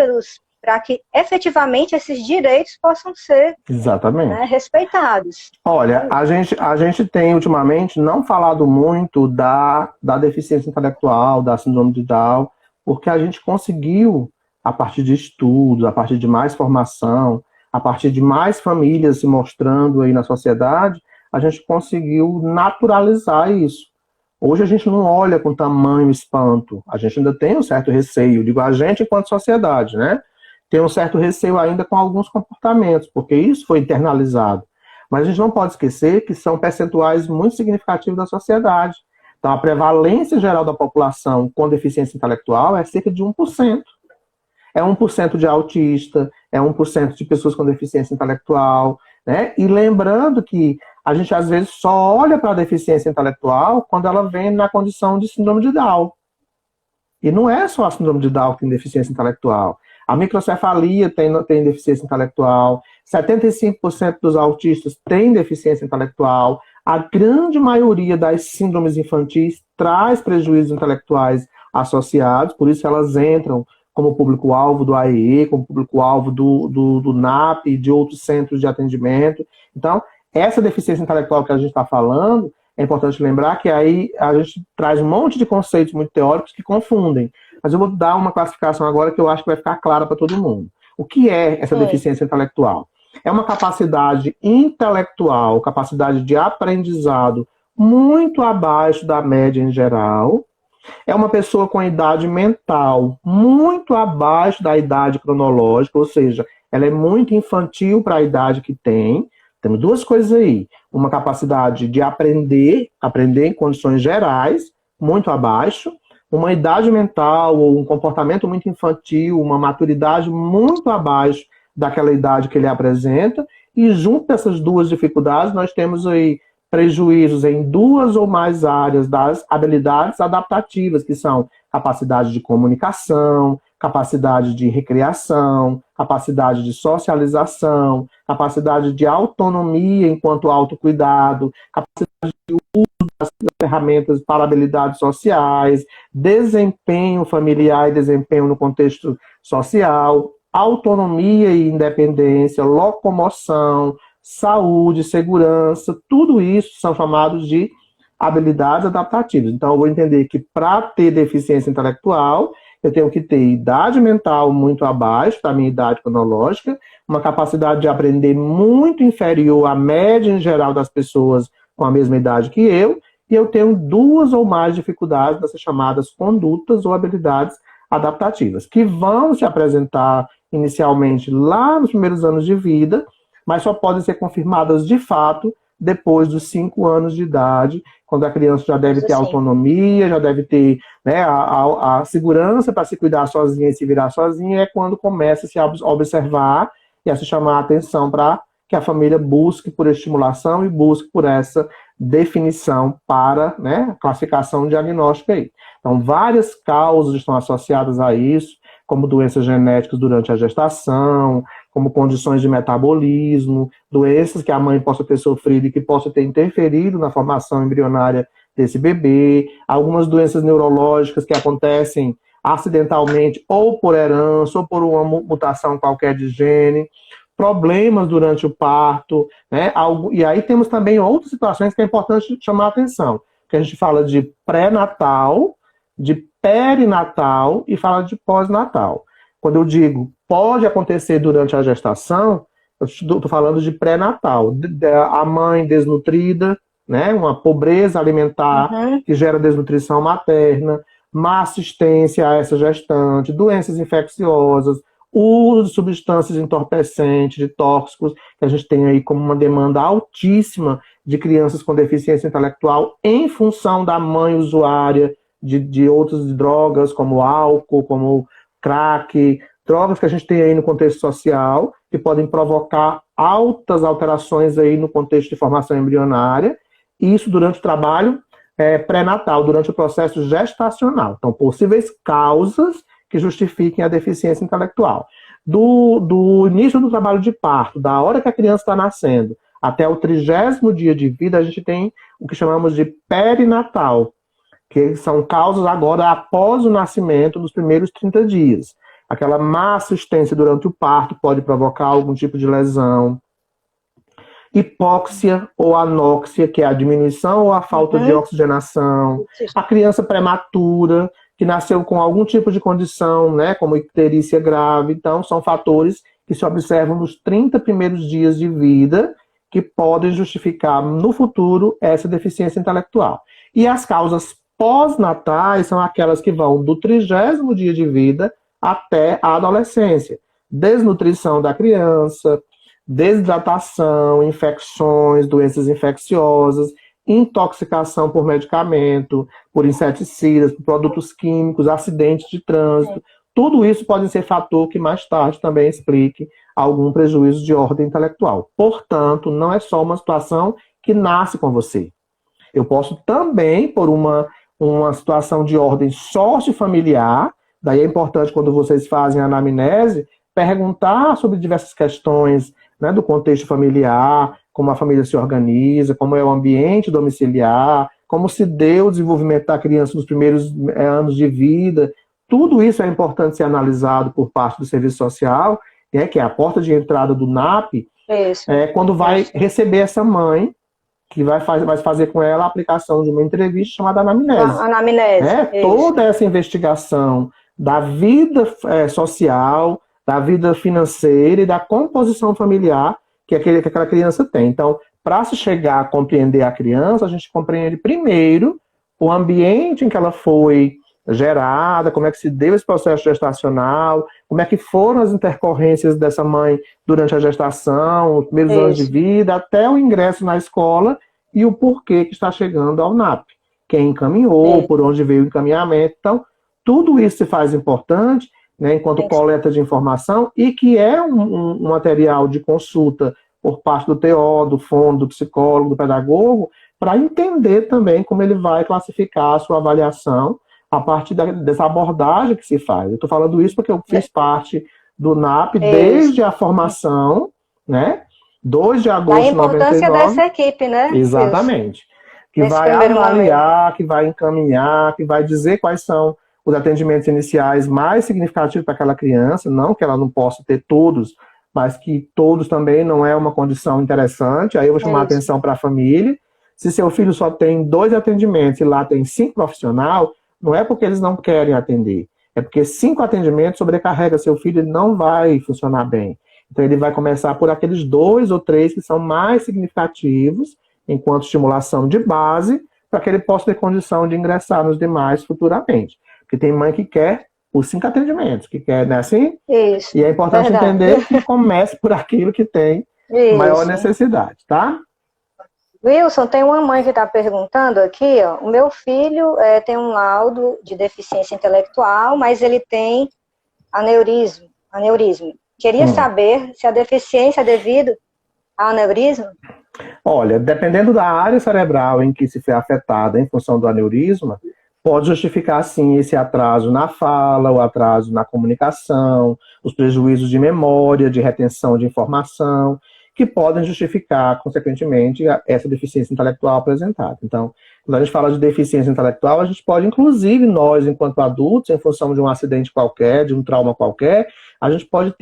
para que efetivamente esses direitos possam ser, exatamente, né, respeitados. Olha, a gente tem ultimamente não falado muito da deficiência intelectual, da síndrome de Down, porque a gente conseguiu, a partir de estudos, a partir de mais formação, a partir de mais famílias se mostrando aí na sociedade, a gente conseguiu naturalizar isso. Hoje a gente não olha com tamanho espanto, a gente ainda tem um certo receio, digo a gente enquanto sociedade, né? Tem um certo receio ainda com alguns comportamentos, porque isso foi internalizado. Mas a gente não pode esquecer que são percentuais muito significativos da sociedade. Então, a prevalência geral da população com deficiência intelectual é cerca de 1%. É 1% de autista, é 1% de pessoas com deficiência intelectual, né? E lembrando que a gente, às vezes, só olha para a deficiência intelectual quando ela vem na condição de síndrome de Down. E não é só a síndrome de Down que tem deficiência intelectual. A microcefalia tem deficiência intelectual, 75% dos autistas têm deficiência intelectual, a grande maioria das síndromes infantis traz prejuízos intelectuais associados, por isso elas entram como público-alvo do AEE, como público-alvo do NAP e de outros centros de atendimento. Então, essa deficiência intelectual que a gente está falando, é importante lembrar que aí a gente traz um monte de conceitos muito teóricos que confundem. Mas eu vou dar uma classificação agora que eu acho que vai ficar clara para todo mundo. O que é essa deficiência intelectual? É uma capacidade intelectual, capacidade de aprendizado muito abaixo da média em geral. É uma pessoa com idade mental muito abaixo da idade cronológica, ou seja, ela é muito infantil para a idade que tem. Temos duas coisas aí. Uma capacidade de aprender em condições gerais, muito abaixo. Uma idade mental ou um comportamento muito infantil, uma maturidade muito abaixo daquela idade que ele apresenta. E junto dessas duas dificuldades, nós temos aí prejuízos em duas ou mais áreas das habilidades adaptativas, que são capacidade de comunicação, capacidade de recreação, capacidade de socialização, capacidade de autonomia enquanto autocuidado, capacidade de uso das ferramentas para habilidades sociais, desempenho familiar e desempenho no contexto social, autonomia e independência, locomoção, saúde, segurança, tudo isso são chamados de habilidades adaptativas. Então, eu vou entender que para ter deficiência intelectual, eu tenho que ter idade mental muito abaixo da minha idade cronológica, uma capacidade de aprender muito inferior à média em geral das pessoas com a mesma idade que eu, e eu tenho duas ou mais dificuldades nessas chamadas condutas ou habilidades adaptativas, que vão se apresentar inicialmente lá nos primeiros anos de vida, mas só podem ser confirmadas de fato depois dos 5 anos de idade, quando a criança já deve ter autonomia, já deve ter, né, a segurança para se cuidar sozinha e se virar sozinha, é quando começa -se a observar e a se chamar a atenção para que a família busque por estimulação e busque por essa definição para, né, classificação diagnóstica aí. Então, várias causas estão associadas a isso, como doenças genéticas durante a gestação, como condições de metabolismo, doenças que a mãe possa ter sofrido e que possa ter interferido na formação embrionária desse bebê, algumas doenças neurológicas que acontecem acidentalmente ou por herança ou por uma mutação qualquer de gene. problemas durante o parto, né? E aí temos também outras situações que é importante chamar a atenção, que a gente fala de pré-natal, de perinatal e fala de pós-natal. Quando eu digo pode acontecer durante a gestação, eu estou falando de pré-natal, a mãe desnutrida, né? Uma pobreza alimentar que gera desnutrição materna, má assistência a essa gestante, doenças infecciosas, uso de substâncias entorpecentes, de tóxicos, que a gente tem aí como uma demanda altíssima de crianças com deficiência intelectual em função da mãe usuária de outras drogas, como álcool, como crack, drogas que a gente tem aí no contexto social, que podem provocar altas alterações aí no contexto de formação embrionária, e isso durante o trabalho pré-natal, durante o processo gestacional. Então, possíveis causas que justifiquem a deficiência intelectual. Do início do trabalho de parto, da hora que a criança está nascendo, até o 30º dia de vida, a gente tem o que chamamos de perinatal, que são causas agora após o nascimento, nos primeiros 30 dias. Aquela má assistência durante o parto pode provocar algum tipo de lesão. Hipóxia ou anóxia, que é a diminuição ou a falta de oxigenação. A criança prematura, que nasceu com algum tipo de condição, né, como icterícia grave. Então, são fatores que se observam nos 30 primeiros dias de vida, que podem justificar no futuro essa deficiência intelectual. E as causas pós-natais são aquelas que vão do 30º dia de vida até a adolescência. Desnutrição da criança, desidratação, infecções, doenças infecciosas, intoxicação por medicamento, por inseticidas, por produtos químicos, acidentes de trânsito. Tudo isso pode ser fator que mais tarde também explique algum prejuízo de ordem intelectual. Portanto, não é só uma situação que nasce com você. Eu posso também, por uma situação de ordem sociofamiliar, daí é importante quando vocês fazem a anamnese, perguntar sobre diversas questões, né, do contexto familiar, como a família se organiza, como é o ambiente domiciliar, como se deu o desenvolvimento da criança nos primeiros anos de vida. Tudo isso é importante ser analisado por parte do serviço social, né, que é a porta de entrada do NAP, quando vai receber essa mãe, que vai fazer com ela a aplicação de uma entrevista chamada anamnese. Anamnese. Toda essa investigação da vida social, da vida financeira e da composição familiar que aquela criança tem. Então, para se chegar a compreender a criança, a gente compreende primeiro o ambiente em que ela foi gerada, como é que se deu esse processo gestacional, como é que foram as intercorrências dessa mãe durante a gestação, os primeiros anos de vida, até o ingresso na escola e o porquê que está chegando ao NAP. Quem encaminhou, por onde veio o encaminhamento. Então, tudo isso se faz importante, né, enquanto coleta de informação, e que é um material de consulta por parte do TO, do fono, do psicólogo, do pedagogo, para entender também como ele vai classificar a sua avaliação a partir dessa abordagem que se faz. Eu estou falando isso porque eu fiz parte do NAP desde a formação, né? 2 de agosto de 99. A importância dessa equipe, né? Exatamente. Que vai avaliar, que vai encaminhar, que vai dizer quais são os atendimentos iniciais mais significativos para aquela criança, não que ela não possa ter todos, mas que todos também não é uma condição interessante. Aí eu vou chamar a atenção para a família. Se seu filho só tem 2 atendimentos e lá tem 5 profissionais, não é porque eles não querem atender, é porque 5 atendimentos sobrecarrega seu filho, ele não vai funcionar bem. Então ele vai começar por aqueles 2 ou 3 que são mais significativos, enquanto estimulação de base, para que ele possa ter condição de ingressar nos demais futuramente. Porque tem mãe que quer os 5 atendimentos, que quer, né, assim? Isso. E é importante entender que comece por aquilo que tem maior necessidade, tá? Wilson, tem uma mãe que está perguntando aqui, ó, o meu filho tem um laudo de deficiência intelectual, mas ele tem aneurisma. Queria saber se a deficiência é devido ao aneurisma? Olha, dependendo da área cerebral em que se foi afetada em função do aneurisma, pode justificar, sim, esse atraso na fala, o atraso na comunicação, os prejuízos de memória, de retenção de informação, que podem justificar, consequentemente, essa deficiência intelectual apresentada. Então, quando a gente fala de deficiência intelectual, a gente pode, inclusive, nós, enquanto adultos, em função de um acidente qualquer, de um trauma qualquer, a gente pode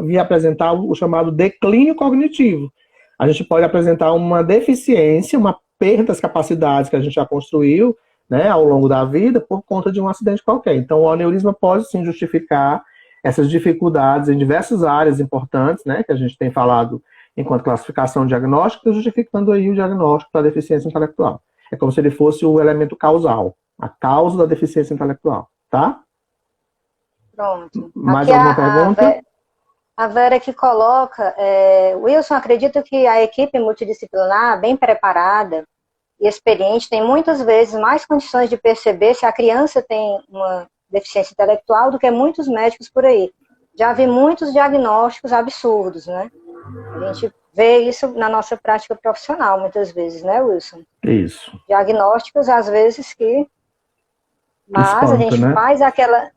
vir apresentar o chamado declínio cognitivo. A gente pode apresentar uma deficiência, uma perda das capacidades que a gente já construiu, né, ao longo da vida por conta de um acidente qualquer. Então, o aneurisma pode, sim, justificar essas dificuldades em diversas áreas importantes, né, que a gente tem falado enquanto classificação diagnóstica, justificando aí o diagnóstico da deficiência intelectual. É como se ele fosse o elemento causal, a causa da deficiência intelectual, tá? Pronto. Mais Aqui alguma pergunta? A Vera que coloca, Wilson, acredito que a equipe multidisciplinar, bem preparada e experiente, tem muitas vezes mais condições de perceber se a criança tem uma deficiência intelectual do que muitos médicos por aí. Já vi muitos diagnósticos absurdos, né? A gente vê isso na nossa prática profissional, muitas vezes, né, Wilson? Isso. Diagnósticos, às vezes, que... Mas espanta, a gente né? faz aquela...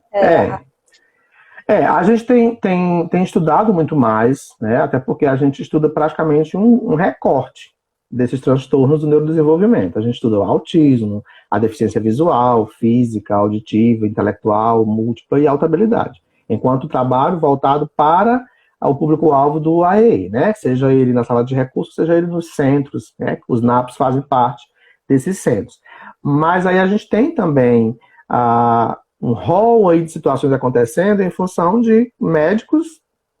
A gente tem estudado muito mais, né? Até porque a gente estuda praticamente um recorte desses transtornos do neurodesenvolvimento. A gente estuda o autismo, a deficiência visual, física, auditiva, intelectual, múltipla e alta habilidade. Enquanto trabalho voltado para o público-alvo do AEE, né? Seja ele na sala de recursos, seja ele nos centros, né? Os NAPs fazem parte desses centros. Mas aí a gente tem também um rol aí de situações acontecendo em função de médicos,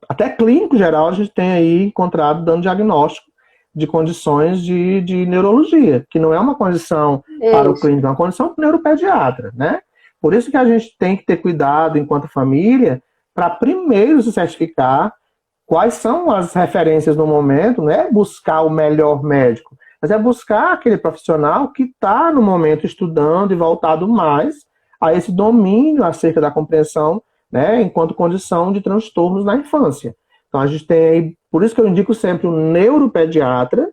até clínico geral, a gente tem aí encontrado dando diagnóstico de condições de neurologia, que não é uma condição para o clínico, é uma condição para o neuropediatra, né? Por isso que a gente tem que ter cuidado, enquanto família, para primeiro se certificar quais são as referências no momento, não é buscar o melhor médico, mas é buscar aquele profissional que está no momento estudando e voltado mais a esse domínio acerca da compreensão, né, enquanto condição de transtornos na infância. Então a gente tem aí, por isso que eu indico sempre o neuropediatra,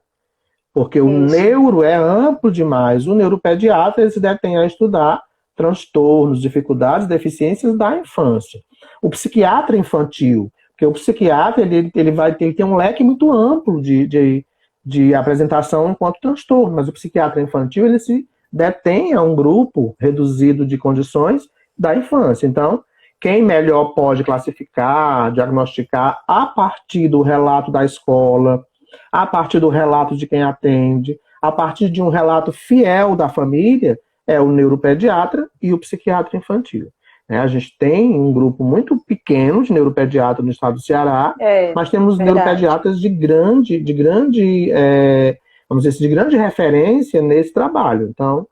porque o neuro é amplo demais. O neuropediatra ele se detém a estudar transtornos, dificuldades, deficiências da infância. O psiquiatra infantil, porque o psiquiatra ele tem um leque muito amplo de apresentação enquanto transtorno, mas o psiquiatra infantil ele se detém a um grupo reduzido de condições da infância. Então, quem melhor pode classificar, diagnosticar a partir do relato da escola, a partir do relato de quem atende, a partir de um relato fiel da família, é o neuropediatra e o psiquiatra infantil. A gente tem um grupo muito pequeno de neuropediatras no estado do Ceará, mas temos neuropediatras de grande vamos dizer assim, de grande referência nesse trabalho. Então,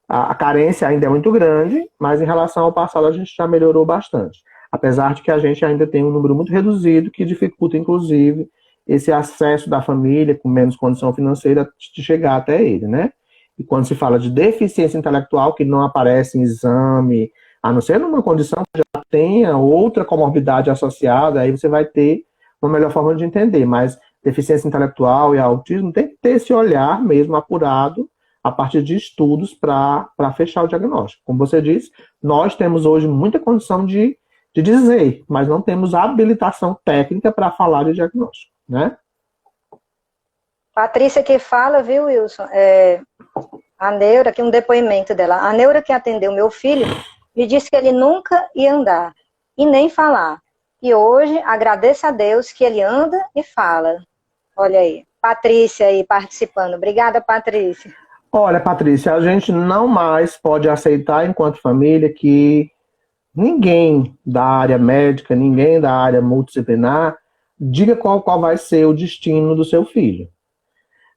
a carência ainda é muito grande, mas em relação ao passado a gente já melhorou bastante. Apesar de que a gente ainda tem um número muito reduzido que dificulta, inclusive, esse acesso da família com menos condição financeira de chegar até ele, né? E quando se fala de deficiência intelectual que não aparece em exame, a não ser numa condição que já tenha outra comorbidade associada, aí você vai ter uma melhor forma de entender. Mas deficiência intelectual e autismo tem que ter esse olhar mesmo apurado a partir de estudos para fechar o diagnóstico. Como você disse, nós temos hoje muita condição de dizer, mas não temos habilitação técnica para falar de diagnóstico, né? Patrícia que fala, viu, Wilson? A Neura, aqui um depoimento dela. A Neura que atendeu meu filho me disse que ele nunca ia andar e nem falar. E hoje agradeço a Deus que ele anda e fala. Olha aí, Patrícia aí participando. Obrigada, Patrícia. Olha, Patrícia, a gente não mais pode aceitar enquanto família que ninguém da área médica, ninguém da área multidisciplinar diga qual vai ser o destino do seu filho.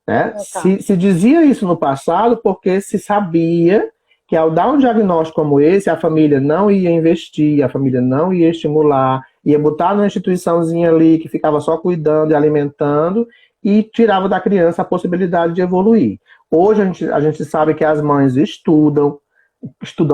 Né? Se dizia isso no passado porque se sabia que ao dar um diagnóstico como esse, a família não ia investir, a família não ia estimular, ia botar numa instituiçãozinha ali que ficava só cuidando e alimentando e tirava da criança a possibilidade de evoluir. Hoje a gente sabe que as mães estudam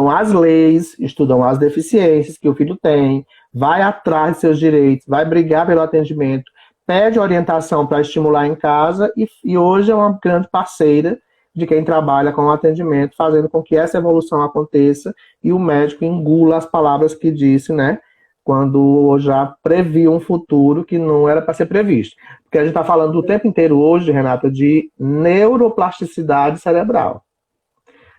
as leis, estudam as deficiências que o filho tem, vai atrás de seus direitos, vai brigar pelo atendimento, pede orientação para estimular em casa e hoje é uma grande parceira de quem trabalha com o atendimento, fazendo com que essa evolução aconteça e o médico engula as palavras que disse, né, quando já previu um futuro que não era para ser previsto. Porque a gente está falando o tempo inteiro hoje, Renata, de neuroplasticidade cerebral.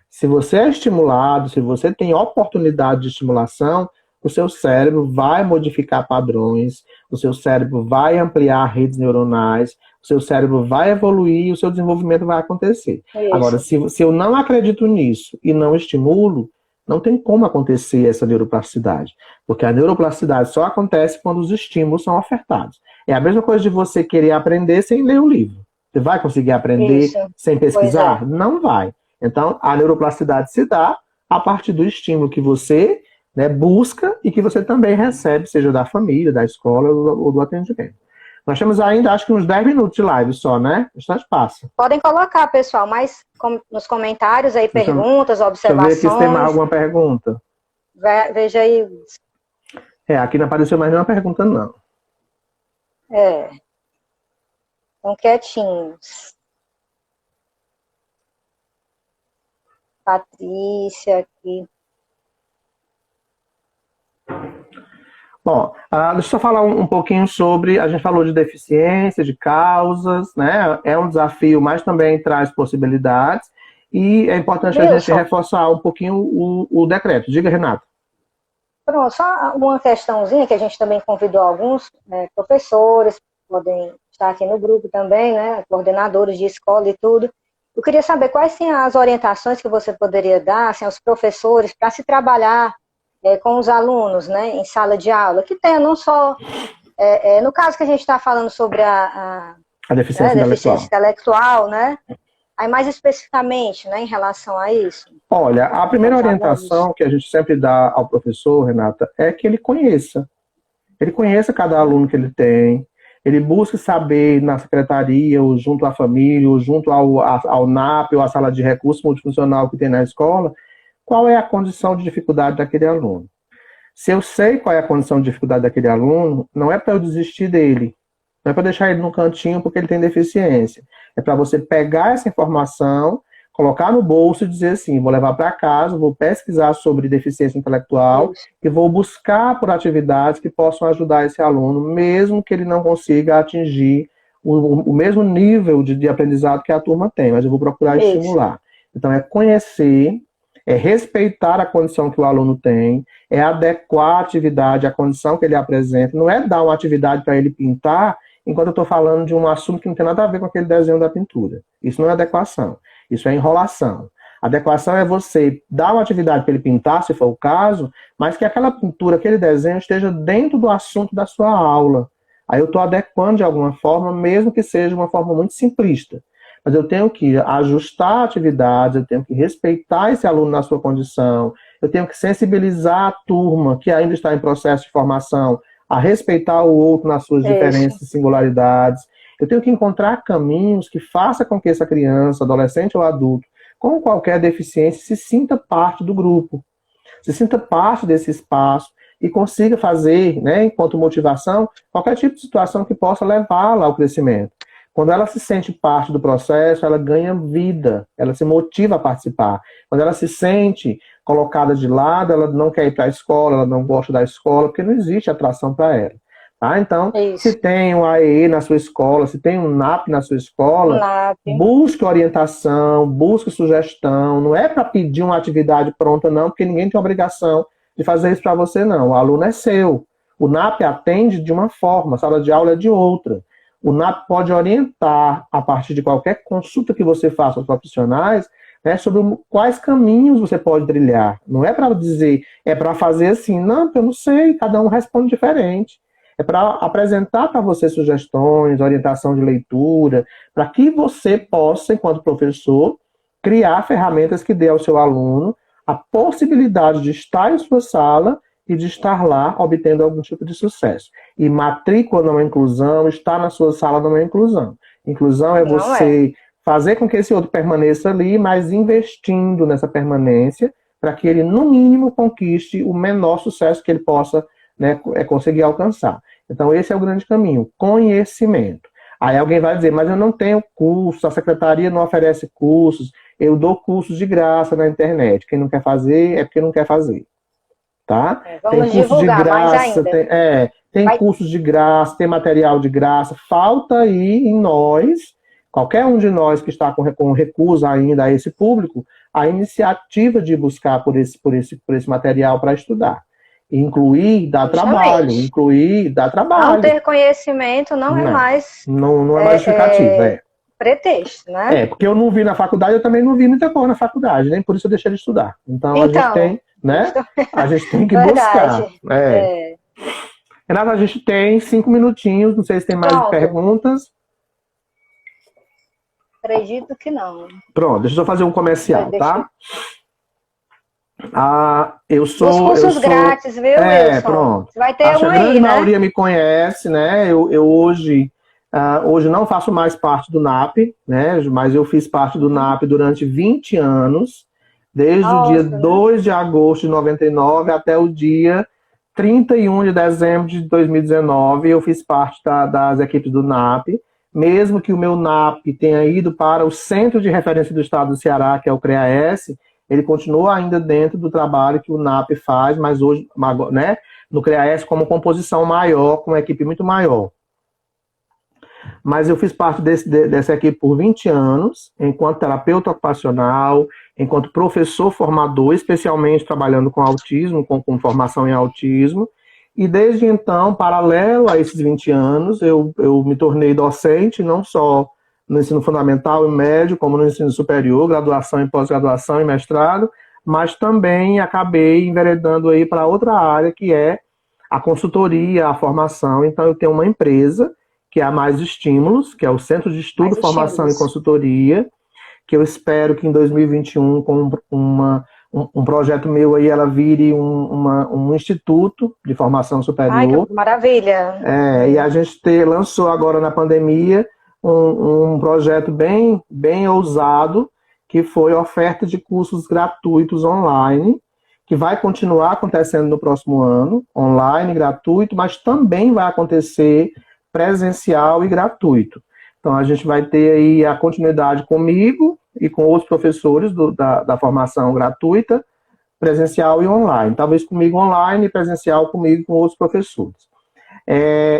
Se você é estimulado, se você tem oportunidade de estimulação, o seu cérebro vai modificar padrões, o seu cérebro vai ampliar redes neuronais, o seu cérebro vai evoluir e o seu desenvolvimento vai acontecer. Isso. Agora, se eu não acredito nisso e não estimulo, não tem como acontecer essa neuroplasticidade. Porque a neuroplasticidade só acontece quando os estímulos são ofertados. É a mesma coisa de você querer aprender sem ler o livro. Você vai conseguir aprender sem pesquisar? Não vai. Então, a neuroplasticidade se dá a partir do estímulo que você, né, busca e que você também recebe, seja da família, da escola ou do atendimento. Nós temos ainda, acho que uns 10 minutos de live só, né? O instante passa. Podem colocar, pessoal, mas nos comentários aí, perguntas, observações. Deixa eu ver aqui se tem mais alguma pergunta. Veja aí. Aqui não apareceu mais nenhuma pergunta, não. Estão quietinhos. Patrícia aqui. Bom, deixa eu só falar um pouquinho sobre, a gente falou de deficiência, de causas, né? É um desafio, mas também traz possibilidades. E é importante a gente reforçar um pouquinho o decreto. Diga, Renata. Pronto, só uma questãozinha que a gente também convidou alguns professores, podem estar aqui no grupo também, né? Coordenadores de escola e tudo. Eu queria saber quais são as orientações que você poderia dar assim, aos professores para se trabalhar com os alunos, né, em sala de aula, que tenha não só, no caso que a gente está falando sobre a deficiência intelectual, né, aí mais especificamente, né, em relação a isso. Olha, a primeira orientação que a gente sempre dá ao professor, Renata, é que ele conheça cada aluno que ele tem, ele busque saber na secretaria, ou junto à família, ou junto ao NAP, ou à sala de recurso multifuncional que tem na escola, qual é a condição de dificuldade daquele aluno. Se eu sei qual é a condição de dificuldade daquele aluno, não é para eu desistir dele, não é para deixar ele num cantinho porque ele tem deficiência. É para você pegar essa informação, colocar no bolso e dizer assim, vou levar para casa, vou pesquisar sobre deficiência intelectual e vou buscar por atividades que possam ajudar esse aluno, mesmo que ele não consiga atingir o mesmo nível de aprendizado que a turma tem, mas eu vou procurar estimular. Então, é conhecer, é respeitar a condição que o aluno tem, é adequar a atividade à condição que ele apresenta, não é dar uma atividade para ele pintar, enquanto eu estou falando de um assunto que não tem nada a ver com aquele desenho da pintura. Isso não é adequação, isso é enrolação. Adequação é você dar uma atividade para ele pintar, se for o caso, mas que aquela pintura, aquele desenho esteja dentro do assunto da sua aula. Aí eu estou adequando de alguma forma, mesmo que seja uma forma muito simplista. Mas eu tenho que ajustar a atividade, eu tenho que respeitar esse aluno na sua condição, eu tenho que sensibilizar a turma que ainda está em processo de formação a respeitar o outro nas suas diferenças e singularidades. Eu tenho que encontrar caminhos que façam com que essa criança, adolescente ou adulto, com qualquer deficiência, se sinta parte do grupo, se sinta parte desse espaço e consiga fazer, né, enquanto motivação, qualquer tipo de situação que possa levá-la ao crescimento. Quando ela se sente parte do processo, ela ganha vida, ela se motiva a participar. Quando ela se sente colocada de lado, ela não quer ir para a escola, ela não gosta da escola, porque não existe atração para ela. Tá? Então, se tem um AE na sua escola, se tem um NAP na sua escola, busque orientação, busque sugestão. Não é para pedir uma atividade pronta, não, porque ninguém tem obrigação de fazer isso para você, não. O aluno é seu. O NAP atende de uma forma, a sala de aula é de outra. O NAP pode orientar, a partir de qualquer consulta que você faça aos profissionais, né, sobre quais caminhos você pode trilhar. Não é para dizer, é para fazer assim, não, eu não sei, cada um responde diferente. É para apresentar para você sugestões, orientação de leitura, para que você possa, enquanto professor, criar ferramentas que dê ao seu aluno a possibilidade de estar em sua sala e de estar lá obtendo algum tipo de sucesso. E matrícula não é inclusão, estar na sua sala não é inclusão. Inclusão é você fazer com que esse outro permaneça ali, mas investindo nessa permanência para que ele, no mínimo, conquiste o menor sucesso que ele possa, né, conseguir alcançar. Então, esse é o grande caminho, conhecimento. Aí alguém vai dizer, mas eu não tenho curso, a secretaria não oferece cursos, eu dou cursos de graça na internet. Quem não quer fazer é porque não quer fazer. tá? Vamos Tem curso de divulgar mais graça, ainda. tem cursos de graça, tem material de graça. Falta aí em nós, qualquer um de nós que está com recusa ainda a esse público, a iniciativa de buscar por esse material para estudar. Incluir dá trabalho, Não ter conhecimento não é mais... Não é mais justificativa, pretexto, né? Porque eu não vi na faculdade, eu também não vi muita coisa na faculdade, nem por isso eu deixei de estudar. Então a gente tem, né? A gente tem que buscar. Renata, a gente tem 5 minutinhos, não sei se tem mais perguntas. Acredito que não. Pronto, deixa eu fazer um comercial, tá? Os cursos grátis, viu, Wilson? Pronto. Vai ter Acho um que a grande aí, né? maioria me conhece, né? Eu hoje não faço mais parte do NAP, né? Mas eu fiz parte do NAP durante 20 anos, desde o dia 2 de agosto de 99 até o dia 31 de dezembro de 2019, eu fiz parte das equipes do NAP, mesmo que o meu NAP tenha ido para o Centro de Referência do Estado do Ceará, que é o CREAS, ele continua ainda dentro do trabalho que o NAP faz, mas hoje, né, no CREAS como composição maior, com uma equipe muito maior. Mas eu fiz parte dessa equipe por 20 anos, enquanto terapeuta ocupacional, enquanto professor formador, especialmente trabalhando com autismo, com formação em autismo. E desde então, paralelo a esses 20 anos, eu me tornei docente, não só no ensino fundamental e médio, como no ensino superior, graduação e pós-graduação e mestrado, mas também acabei enveredando aí para outra área, que é a consultoria, a formação. Então, eu tenho uma empresa, que é a Mais Estímulos, que é o Centro de Estudo, Formação e Consultoria, que eu espero que em 2021, com um projeto meu aí, ela vire um instituto de formação superior. Ai, que maravilha! E a gente lançou agora na pandemia um projeto bem ousado, que foi oferta de cursos gratuitos online, que vai continuar acontecendo no próximo ano, online, gratuito, mas também vai acontecer presencial e gratuito. Então, a gente vai ter aí a continuidade comigo e com outros professores da formação gratuita, presencial e online. Talvez comigo online e presencial comigo com outros professores.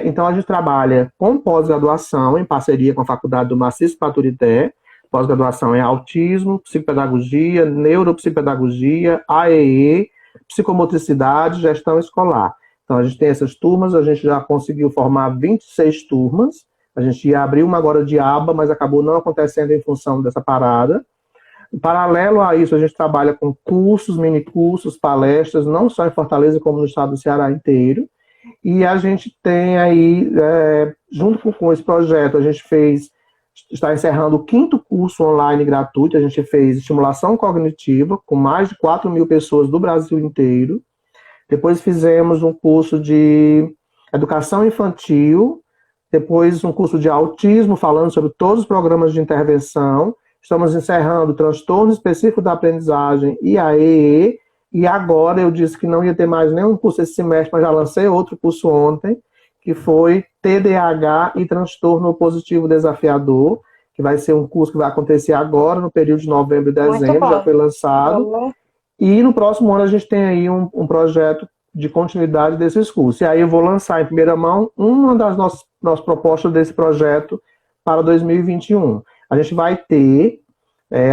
Então, a gente trabalha com pós-graduação, em parceria com a Faculdade do Maciço Paturité, pós-graduação em autismo, psicopedagogia, neuropsicopedagogia, AEE, psicomotricidade, gestão escolar. Então, a gente tem essas turmas, a gente já conseguiu formar 26 turmas, a gente ia abrir uma agora de aba, mas acabou não acontecendo em função dessa parada. Em paralelo a isso, a gente trabalha com cursos, minicursos, palestras, não só em Fortaleza, como no estado do Ceará inteiro. E a gente tem aí, junto com esse projeto, a gente está encerrando o 5º curso online gratuito, a gente fez estimulação cognitiva, com mais de 4.000 pessoas do Brasil inteiro. Depois fizemos um curso de educação infantil, depois um curso de autismo, falando sobre todos os programas de intervenção. Estamos encerrando o transtorno específico da aprendizagem e a EE, e agora eu disse que não ia ter mais nenhum curso esse semestre, mas já lancei outro curso ontem, que foi TDAH e transtorno opositivo desafiador, que vai ser um curso que vai acontecer agora, no período de novembro e dezembro, já foi lançado. E no próximo ano a gente tem aí um projeto de continuidade desses cursos. E aí eu vou lançar em primeira mão uma das nossas propostas desse projeto para 2021. A gente vai ter,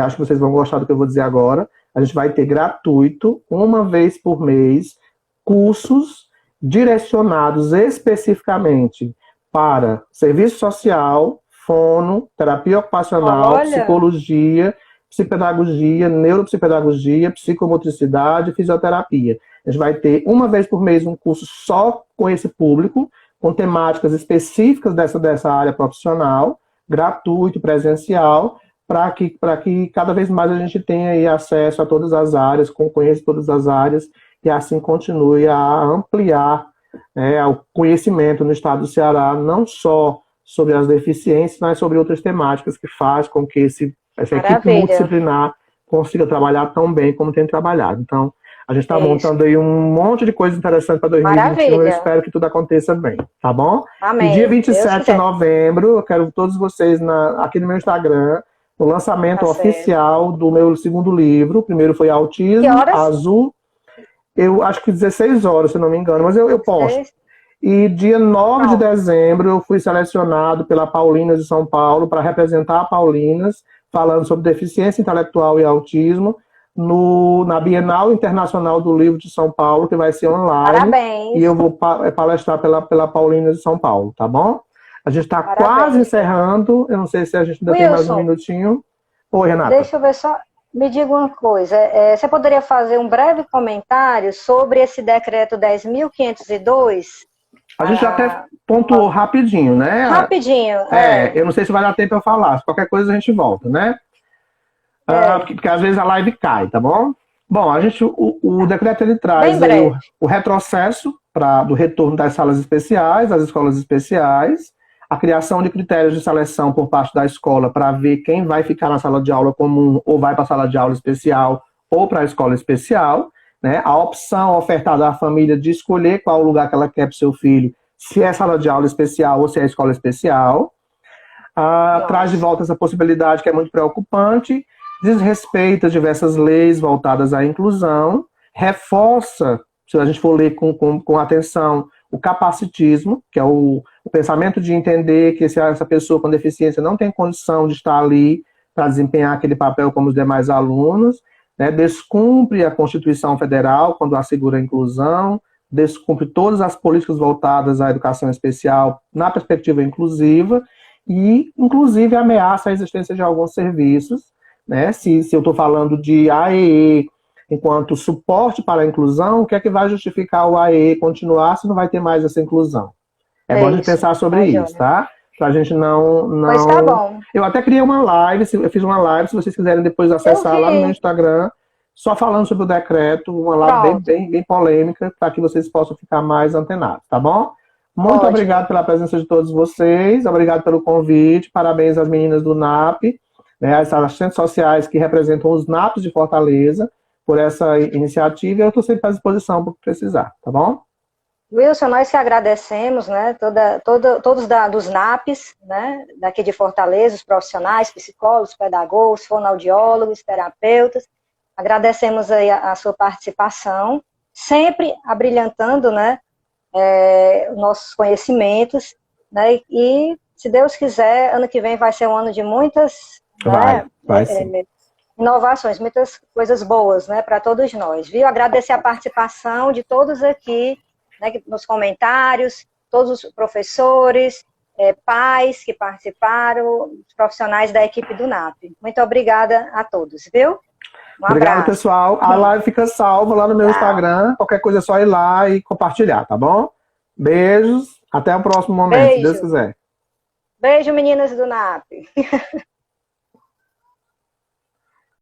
acho que vocês vão gostar do que eu vou dizer agora, a gente vai ter gratuito, uma vez por mês, cursos direcionados especificamente para serviço social, fono, terapia ocupacional, psicologia, psicopedagogia, neuropsicopedagogia, psicomotricidade, fisioterapia. A gente vai ter uma vez por mês um curso só com esse público, com temáticas específicas dessa área profissional, gratuito, presencial, para que cada vez mais a gente tenha aí acesso a todas as áreas, conheça todas as áreas, e assim continue a ampliar o conhecimento no estado do Ceará, não só sobre as deficiências, mas sobre outras temáticas que faz com que essa equipe multidisciplinar consiga trabalhar tão bem como tem trabalhado. Então, a gente está montando aí um monte de coisas interessantes para 2021. Eu espero que tudo aconteça bem, tá bom? Amém. E dia 27 de novembro, eu quero todos vocês aqui no meu Instagram, no lançamento oficial do meu 2º livro. O primeiro foi Autismo Azul. eu acho que 16 horas, se não me engano, mas eu posto. E dia 9 de dezembro eu fui selecionado pela Paulinas de São Paulo para representar a Paulinas, falando sobre deficiência intelectual e autismo, na Bienal Internacional do Livro de São Paulo, que vai ser online. Parabéns. E eu vou palestrar pela Paulinas de São Paulo, tá bom? A gente está quase encerrando, eu não sei se a gente ainda tem mais um minutinho. Oi, Renata. Deixa eu ver só, me diga uma coisa, você poderia fazer um breve comentário sobre esse decreto 10.502? A gente já até pontuou rapidinho, né? Rapidinho. Eu não sei se vai dar tempo para eu falar. Se qualquer coisa a gente volta, né? Porque às vezes a live cai, tá bom? Bom, o decreto ele traz aí o retrocesso do retorno das salas especiais, das escolas especiais, a criação de critérios de seleção por parte da escola para ver quem vai ficar na sala de aula comum ou vai para a sala de aula especial ou para a escola especial. Né, a opção ofertada à família de escolher qual lugar que ela quer para o seu filho, se é sala de aula especial ou se é escola especial. Traz de volta essa possibilidade que é muito preocupante, desrespeita diversas leis voltadas à inclusão, reforça, se a gente for ler com atenção, o capacitismo, que é o pensamento de entender que essa pessoa com deficiência não tem condição de estar ali para desempenhar aquele papel como os demais alunos, né, descumpre a Constituição Federal quando assegura a inclusão, descumpre todas as políticas voltadas à educação especial na perspectiva inclusiva e, inclusive, ameaça a existência de alguns serviços. Né? Se eu estou falando de AEE enquanto suporte para a inclusão, o que é que vai justificar o AEE continuar se não vai ter mais essa inclusão? É bom a gente pensar sobre isso, tá? Pra gente não... Pois tá bom. Eu até criei uma live, eu fiz uma live, se vocês quiserem depois acessar lá no meu Instagram, só falando sobre o decreto, uma live bem polêmica, para que vocês possam ficar mais antenados, tá bom? Muito obrigado pela presença de todos vocês, obrigado pelo convite, parabéns às meninas do NAP, né, às assistentes sociais que representam os NAPs de Fortaleza, por essa iniciativa, e eu estou sempre à disposição para precisar, tá bom? Wilson, nós que agradecemos, né, todos dos NAPs, né, daqui de Fortaleza, os profissionais, psicólogos, pedagogos, fonoaudiólogos, terapeutas, agradecemos aí a sua participação, sempre abrilhantando, né, nossos conhecimentos, né, e se Deus quiser, ano que vem vai ser um ano de muitas vai sim. Inovações, muitas coisas boas, né, para todos nós, viu? Agradecer a participação de todos aqui, né, nos comentários, todos os professores, pais que participaram, os profissionais da equipe do NAP. Muito obrigada a todos, viu? Obrigado, pessoal. A live fica salva lá no meu Instagram. Qualquer coisa é só ir lá e compartilhar, tá bom? Beijos. Até o próximo momento, se Deus quiser. Beijo, meninas do NAP.